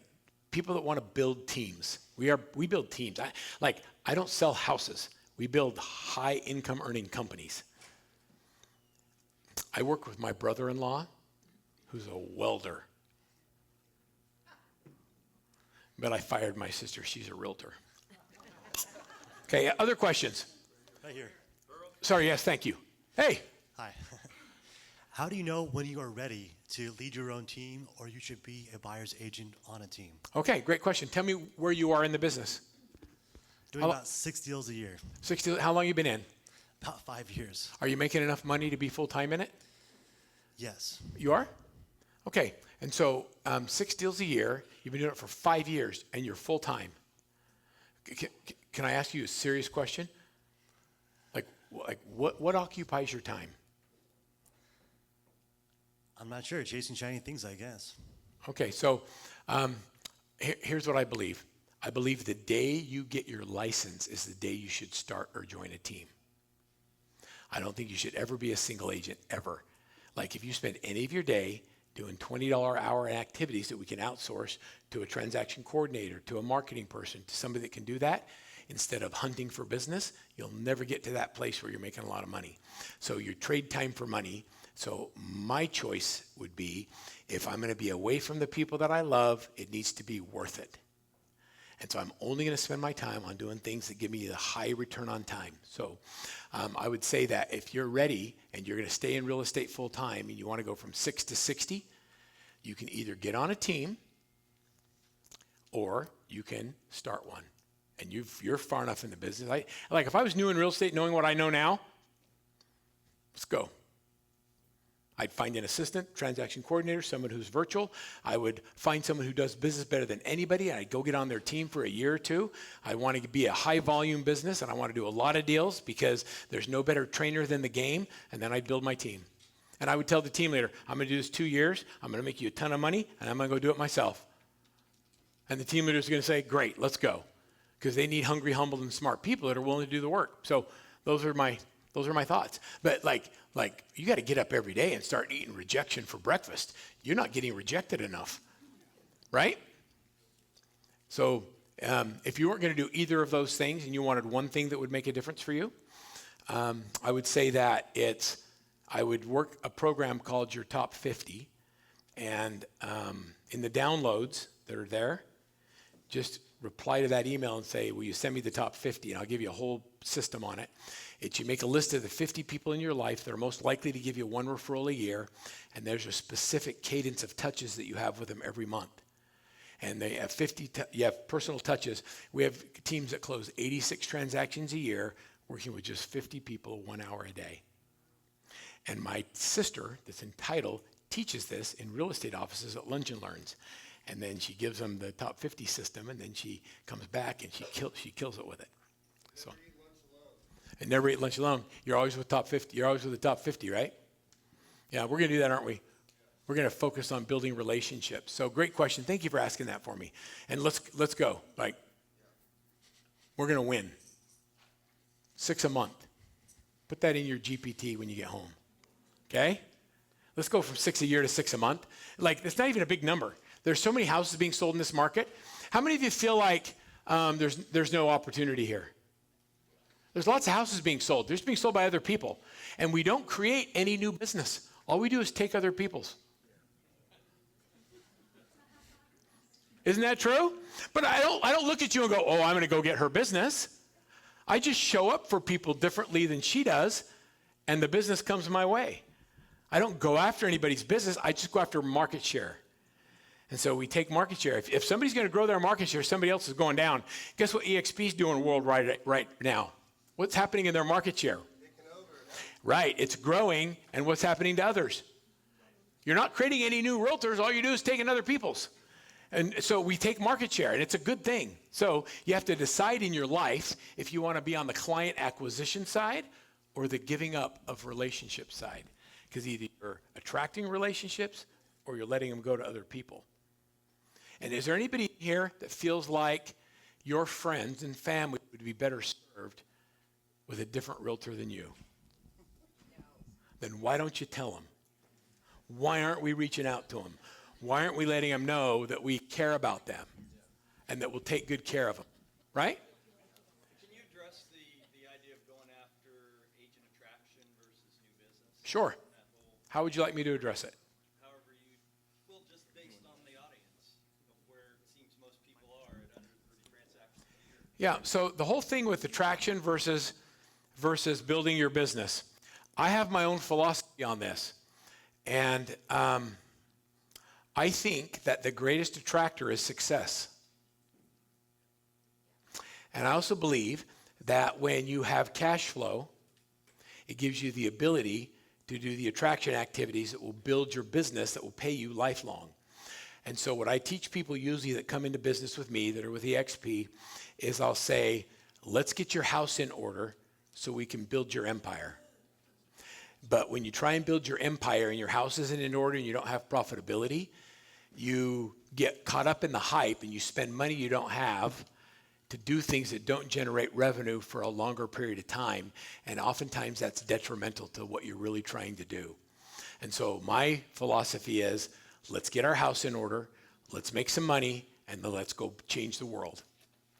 S2: people that want to build teams. We build teams. I don't sell houses. We build high income earning companies. I work with my brother-in-law, who's a welder. But I fired my sister. She's a realtor. Okay, other questions?
S8: Right here.
S2: Sorry, yes, thank you. Hey.
S8: Hi. How do you know when you are ready to lead your own team or you should be a buyer's agent on a team?
S2: Okay, great question. Tell me where you are in the business.
S8: Doing about 6 deals a year.
S2: 60. How long have you been in?
S8: About 5 years.
S2: Are you making enough money to be full-time in it?
S8: Yes.
S2: You are? Okay. And so 6 deals a year, you've been doing it for 5 years, and you're full-time. Can I ask you a serious question? Like what occupies your time?
S8: I'm not sure. Chasing shiny things, I guess.
S2: Okay, so here's what I believe. I believe the day you get your license is the day you should start or join a team. I don't think you should ever be a single agent, ever. Like if you spend any of your day doing $20 hour activities that we can outsource to a transaction coordinator, to a marketing person, to somebody that can do that, instead of hunting for business, you'll never get to that place where you're making a lot of money. So you trade time for money. So my choice would be, if I'm going to be away from the people that I love, it needs to be worth it. And so I'm only going to spend my time on doing things that give me the high return on time. So I would say that if you're ready and you're going to stay in real estate full time and you want to go from 6 to 60, you can either get on a team or you can start one. And you're far enough in the business. Like if I was new in real estate, knowing what I know now, let's go. I'd find an assistant, transaction coordinator, someone who's virtual. I would find someone who does business better than anybody, and I'd go get on their team for a year or two. I want to be a high volume business, and I want to do a lot of deals because there's no better trainer than the game, and then I'd build my team. And I would tell the team leader, I'm going to do this 2 years, I'm going to make you a ton of money, and I'm going to go do it myself. And the team leader is going to say, great, let's go. Because they need hungry, humble, and smart people that are willing to do the work. So those are my thoughts. But like you got to get up every day and start eating rejection for breakfast. You're not getting rejected enough, right? So if you weren't going to do either of those things and you wanted one thing that would make a difference for you, I would say that I would work a program called your Top 50. And in the downloads that are there, just reply to that email and say, will you send me the top 50? And I'll give you a whole system on it. You make a list of the 50 people in your life that are most likely to give you one referral a year, and there's a specific cadence of touches that you have with them every month. And they have you have personal touches. We have teams that close 86 transactions a year, working with just 50 people 1 hour a day. And my sister, that's in title, teaches this in real estate offices at Lunch and Learns. And then she gives them the top 50 system, and then she comes back and she kills it with it. So, and never eat lunch alone. You're always with top 50. You're always with the top 50, right? Yeah, we're going to do that, aren't we? We're going to focus on building relationships. So, great question. Thank you for asking that for me. And let's go. We're going to win. 6 a month. Put that in your GPT when you get home. Okay? Let's go from 6 a year to 6 a month. It's not even a big number. There's so many houses being sold in this market. How many of you feel like there's no opportunity here? There's lots of houses being sold. They're just being sold by other people. And we don't create any new business. All we do is take other people's. Isn't that true? But I don't look at you and go, oh, I'm going to go get her business. I just show up for people differently than she does, and the business comes my way. I don't go after anybody's business. I just go after market share. And so we take market share. If somebody's going to grow their market share, somebody else is going down. Guess what EXP is doing worldwide right now? What's happening in their market share? Right, it's growing, and what's happening to others? You're not creating any new realtors. All you do is taking other people's. And so we take market share, and it's a good thing. So you have to decide in your life if you want to be on the client acquisition side or the giving up of relationship side. Because either you're attracting relationships or you're letting them go to other people. And is there anybody here that feels like your friends and family would be better served with a different realtor than you? Then why don't you tell them? Why aren't we reaching out to them? Why aren't we letting them know that we care about them and that we'll take good care of them? Right?
S9: Can you address the idea of going after agent attraction versus new business?
S2: Sure. How would you like me to address it?
S9: Just based on the audience, where it seems most people are at 130 transactions a year.
S2: Yeah, so the whole thing with attraction versus building your business. I have my own philosophy on this. And I think that the greatest attractor is success. And I also believe that when you have cash flow, it gives you the ability to do the attraction activities that will build your business, that will pay you lifelong. And so what I teach people usually that come into business with me, that are with EXP, is I'll say, let's get your house in order so we can build your empire. But when you try and build your empire and your house isn't in order and you don't have profitability, you get caught up in the hype and you spend money you don't have to do things that don't generate revenue for a longer period of time. And oftentimes that's detrimental to what you're really trying to do. And so my philosophy is, let's get our house in order, let's make some money, and then let's go change the world.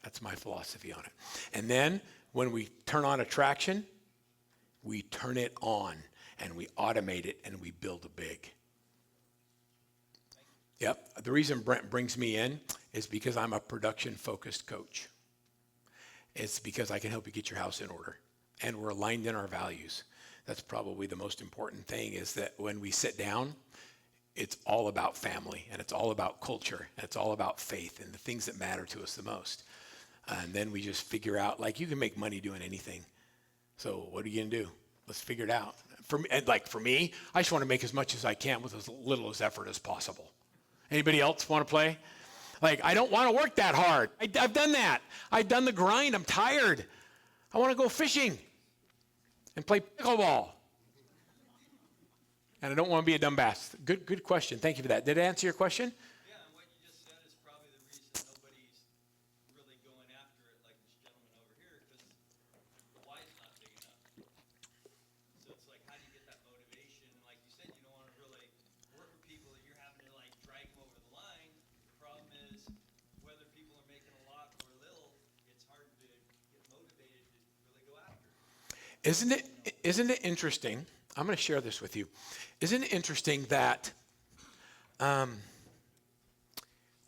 S2: That's my philosophy on it. And then when we turn on attraction, we turn it on and we automate it and we build a big. Yep. The reason Brent brings me in is because I'm a production-focused coach. It's because I can help you get your house in order. And we're aligned in our values. That's probably the most important thing, is that when we sit down, it's all about family, and it's all about culture, and it's all about faith and the things that matter to us the most. And then we just figure out, like, you can make money doing anything. So what are you going to do? Let's figure it out. For me, I just want to make as much as I can with as little as effort as possible. Anybody else want to play? Like, I don't want to work that hard. I've done that. I've done the grind. I'm tired. I want to go fishing and play pickleball. And I don't want to be a dumbass. Good question. Thank you for that. Did I answer your question?
S9: Yeah, and what you just said is probably the reason nobody's really going after it like this gentleman over here, because the why's not big enough. So it's like, how do you get that motivation? And like you said, you don't want to really work with people that you're having to like drag them over the line. The problem is, whether people are making a lot or little, it's hard to get motivated to really go after it.
S2: Isn't it interesting? I'm going to share this with you. Isn't it interesting that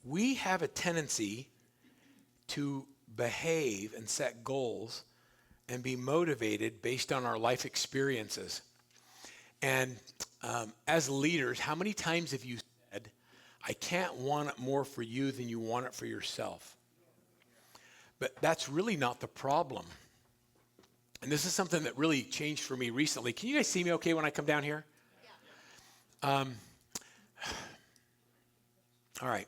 S2: we have a tendency to behave and set goals and be motivated based on our life experiences? And as leaders, how many times have you said, I can't want it more for you than you want it for yourself? But that's really not the problem. And this is something that really changed for me recently. Can you guys see me okay when I come down here? Yeah. All right.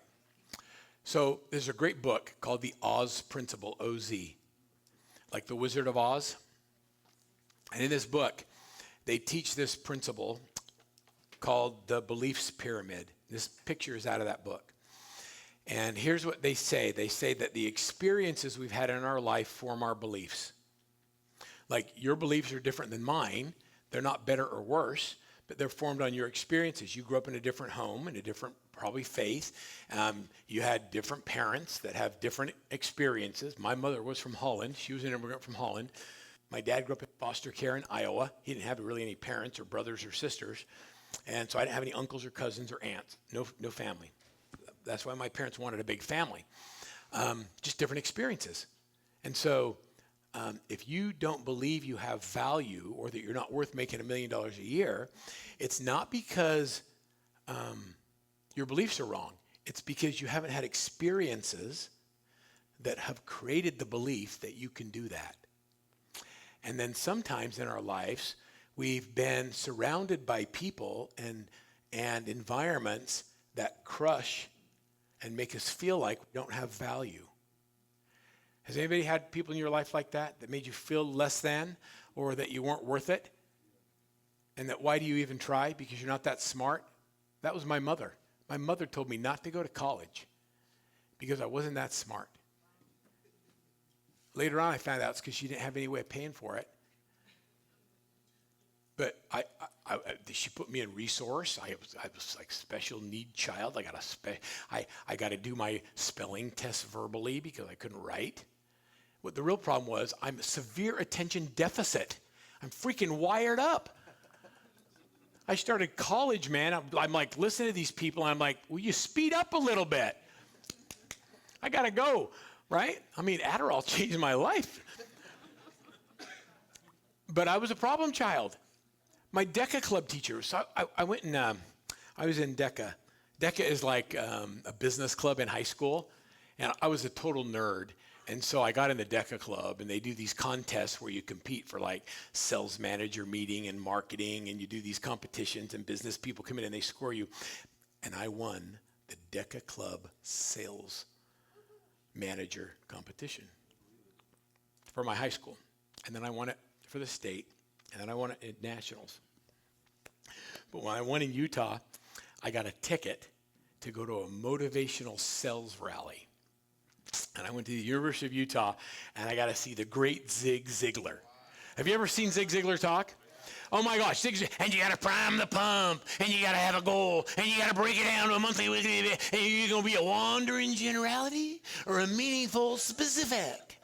S2: So there's a great book called The Oz Principle, O-Z, like the Wizard of Oz. And in this book, they teach this principle called the beliefs pyramid. This picture is out of that book. And here's what they say. They say that the experiences we've had in our life form our beliefs. Like, your beliefs are different than mine. They're not better or worse, but they're formed on your experiences. You grew up in a different home, in a different, probably, faith. You had different parents that have different experiences. My mother was from Holland. She was an immigrant from Holland. My dad grew up in foster care in Iowa. He didn't have really any parents or brothers or sisters. And so I didn't have any uncles or cousins or aunts. No family. That's why my parents wanted a big family. Just different experiences. And so if you don't believe you have value, or that you're not worth making $1 million a year, it's not because your beliefs are wrong. It's because you haven't had experiences that have created the belief that you can do that. And then sometimes in our lives, we've been surrounded by people and environments that crush and make us feel like we don't have value. Has anybody had people in your life like that made you feel less than, or that you weren't worth it? And that, why do you even try? Because you're not that smart? That was my mother. My mother told me not to go to college because I wasn't that smart. Later on, I found out it's because she didn't have any way of paying for it. But she put me in resource. I was like special need child. I got to do my spelling test verbally because I couldn't write. What the real problem was, I'm a severe attention deficit. I'm freaking wired up. I started college, man. I'm like listening to these people. And I'm like, will you speed up a little bit? I got to go, right? I mean, Adderall changed my life. But I was a problem child. My DECA club teacher, so I went and I was in DECA. DECA is like a business club in high school, and I was a total nerd. And so I got in the DECA club, and they do these contests where you compete for like sales manager meeting and marketing, and you do these competitions, and business people come in and they score you. And I won the DECA club sales manager competition for my high school. And then I won it for the state, and then I won it at nationals. But when I won in Utah, I got a ticket to go to a motivational sales rally. And I went to the University of Utah, and I got to see the great Zig Ziglar. Have you ever seen Zig Ziglar talk? Oh my gosh, and you got to prime the pump, and you got to have a goal, and you got to break it down to a monthly, weekly, and you're going to be a wandering generality or a meaningful specific.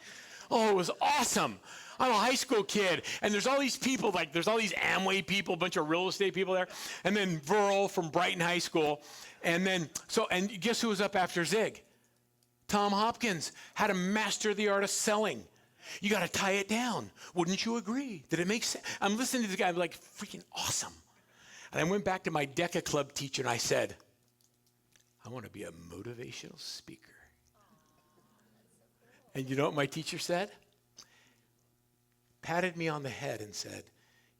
S2: Oh, it was awesome. I'm a high school kid, and there's all these people, like there's all these Amway people, a bunch of real estate people there, and then Verl from Brighton High School, and guess who was up after Zig? Tom Hopkins, how to master the art of selling. You got to tie it down. Wouldn't you agree that it makes sense? I'm listening to this guy, I'm like, freaking awesome. And I went back to my DECA Club teacher, and I said, I want to be a motivational speaker. And you know what my teacher said? Patted me on the head and said,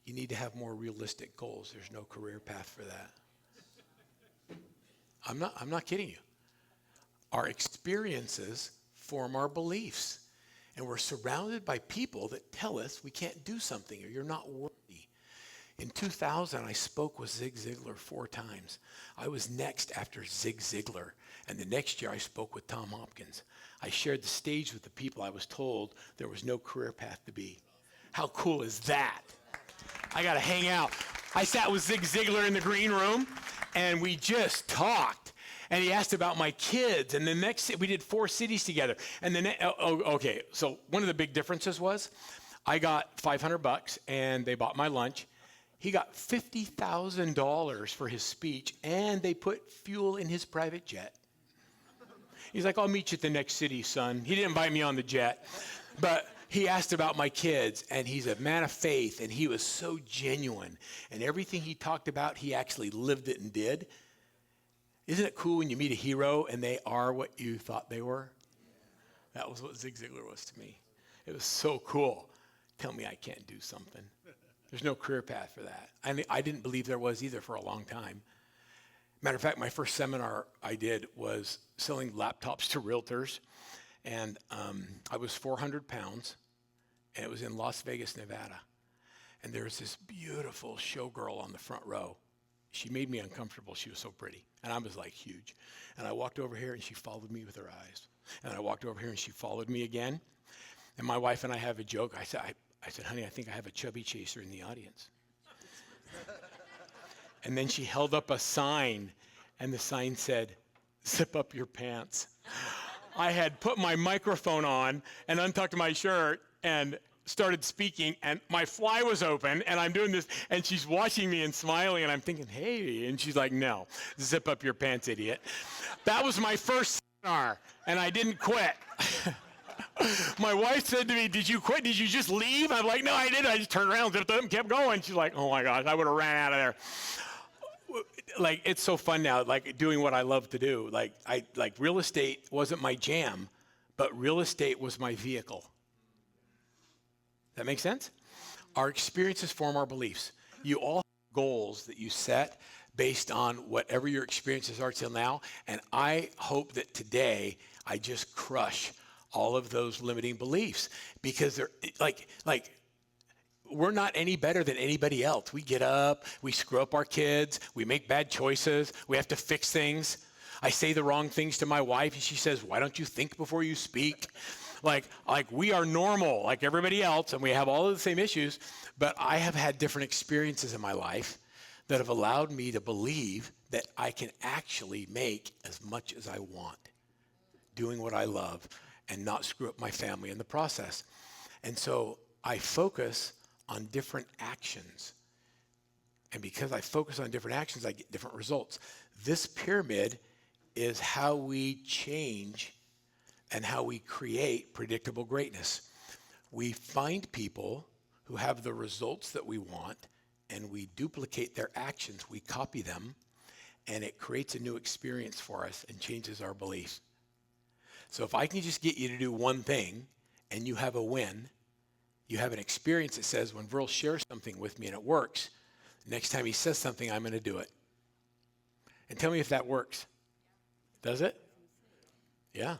S2: you need to have more realistic goals. There's no career path for that. I'm not kidding you. Our experiences form our beliefs. And we're surrounded by people that tell us we can't do something or you're not worthy. In 2000, I spoke with Zig Ziglar 4 times. I was next after Zig Ziglar. And the next year, I spoke with Tom Hopkins. I shared the stage with the people I was told there was no career path to be. How cool is that? I got to hang out. I sat with Zig Ziglar in the green room, and we just talked. And he asked about my kids. And the next, we did 4 cities together. And then, okay, so one of the big differences was I got $500, and they bought my lunch. He got $50,000 for his speech, and they put fuel in his private jet. He's like, I'll meet you at the next city, son. He didn't invite me on the jet. But he asked about my kids, and he's a man of faith, and he was so genuine. And everything he talked about, he actually lived it and did. Isn't it cool when you meet a hero and they are what you thought they were? That was what Zig Ziglar was to me. It was so cool. Tell me I can't do something. There's no career path for that. I didn't believe there was either for a long time. Matter of fact, my first seminar I did was selling laptops to realtors. And I was 400 pounds, and it was in Las Vegas, Nevada. And there was this beautiful showgirl on the front row. She made me uncomfortable. She was so pretty. And I was like huge. And I walked over here, and she followed me with her eyes. And I walked over here, and she followed me again. And my wife and I have a joke. I said, honey, I think I have a chubby chaser in the audience. And then she held up a sign, and the sign said, zip up your pants. I had put my microphone on and untucked my shirt and started speaking, and my fly was open, and I'm doing this, and she's watching me and smiling, and I'm thinking, hey, and she's like, no, zip up your pants, idiot. That was my first seminar, and I didn't quit. My wife said to me, did you quit? Did you just leave? I'm like, no, I didn't. I just turned around, zipped up, and kept going. She's like, oh my gosh, I would have ran out of there. Like, it's so fun now, like doing what I love to do. Like real estate wasn't my jam, but real estate was my vehicle. That make sense? Our experiences form our beliefs. You all have goals that you set based on whatever your experiences are till now. And I hope that today I just crush all of those limiting beliefs, because they're like we're not any better than anybody else. We get up, we screw up our kids, we make bad choices, we have to fix things. I say the wrong things to my wife, and she says, why don't you think before you speak? Like we are normal, like everybody else, and we have all of the same issues, but I have had different experiences in my life that have allowed me to believe that I can actually make as much as I want, doing what I love, and not screw up my family in the process. And so I focus on different actions. And because I focus on different actions, I get different results. This pyramid is how we change and how we create predictable greatness. We find people who have the results that we want, and we duplicate their actions, we copy them, and it creates a new experience for us and changes our beliefs. So if I can just get you to do one thing and you have a win, you have an experience that says, when Verl shares something with me and it works, next time he says something, I'm going to do it. And tell me if that works. Does it? Yeah.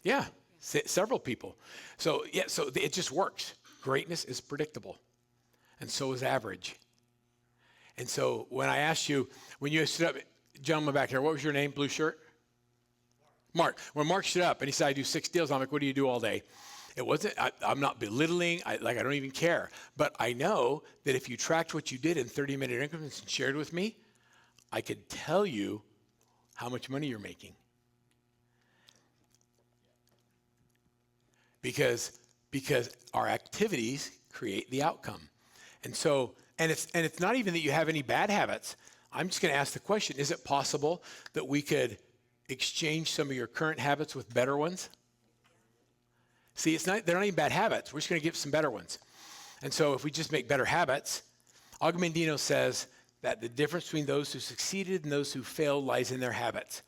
S2: Yeah. Several people. So it just works. Greatness is predictable. And so is average. And so when I asked you, when you stood up, gentleman back here, what was your name, blue shirt? Mark. When Mark stood up and he said, I do 6 deals, I'm like, what do you do all day? It wasn't, I'm not belittling, I don't even care. But I know that if you tracked what you did in 30-minute increments and shared with me, I could tell you how much money you're making. Because our activities create the outcome. And so, and it's not even that you have any bad habits. I'm just going to ask the question, is it possible that we could exchange some of your current habits with better ones? See, they're not even bad habits. We're just going to give some better ones. And so if we just make better habits, Augmendino says that the difference between those who succeeded and those who failed lies in their habits.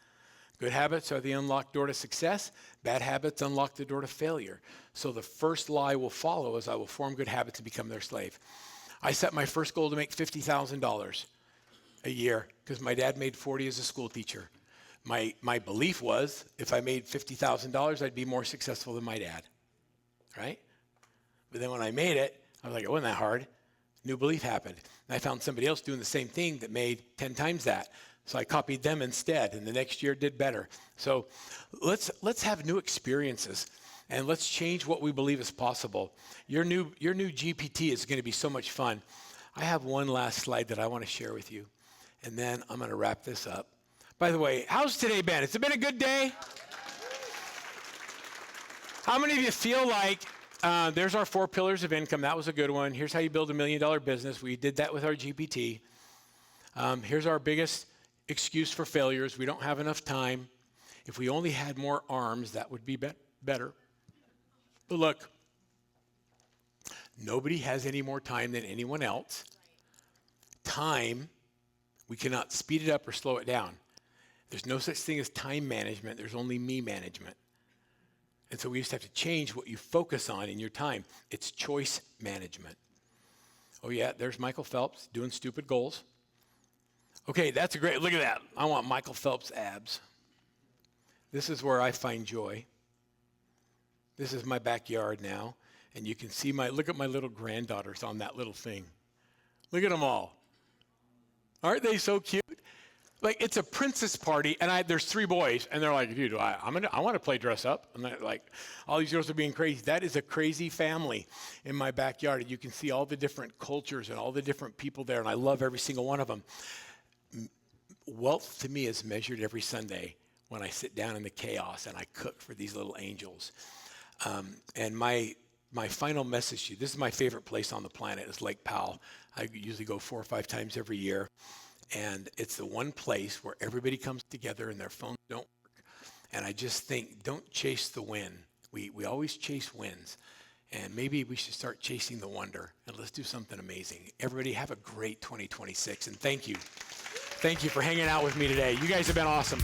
S2: Good habits are the unlocked door to success. Bad habits unlock the door to failure. So the first lie will follow as I will form good habits and become their slave. I set my first goal to make $50,000 a year because my dad made 40 as a school teacher. My belief was if I made $50,000, I'd be more successful than my dad, right? But then when I made it, I was like, it wasn't that hard. New belief happened. And I found somebody else doing the same thing that made 10 times that. So I copied them instead, and the next year did better. So let's have new experiences, and let's change what we believe is possible. Your new GPT is going to be so much fun. I have one last slide that I want to share with you, and then I'm going to wrap this up. By the way, how's today been? Has it been a good day? How many of you feel like there's our 4 pillars of income? That was a good one. Here's how you build $1 million business. We did that with our GPT. Here's our biggest excuse for failures. We don't have enough time. If we only had more arms, that would be better. But look, nobody has any more time than anyone else. Time, we cannot speed it up or slow it down. There's no such thing as time management. There's only me management. And so we just have to change what you focus on in your time. It's choice management. Oh yeah, there's Michael Phelps doing stupid goals. Okay, that's a great, look at that. I want Michael Phelps abs. This is where I find joy. This is my backyard now. And you can see look at my little granddaughters on that little thing. Look at them all. Aren't they so cute? Like, it's a princess party, and there's 3 boys, and they're like, dude, I want to play dress up. And like, all these girls are being crazy. That is a crazy family in my backyard. And you can see all the different cultures and all the different people there, and I love every single one of them. Wealth to me is measured every Sunday when I sit down in the chaos and I cook for these little angels. And my final message to you, this is my favorite place on the planet, is Lake Powell. I usually go 4 or 5 times every year. And it's the one place where everybody comes together and their phones don't work. And I just think, don't chase the win. We always chase wins. And maybe we should start chasing the wonder. And let's do something amazing. Everybody have a great 2026. And thank you. Thank you for hanging out with me today. You guys have been awesome.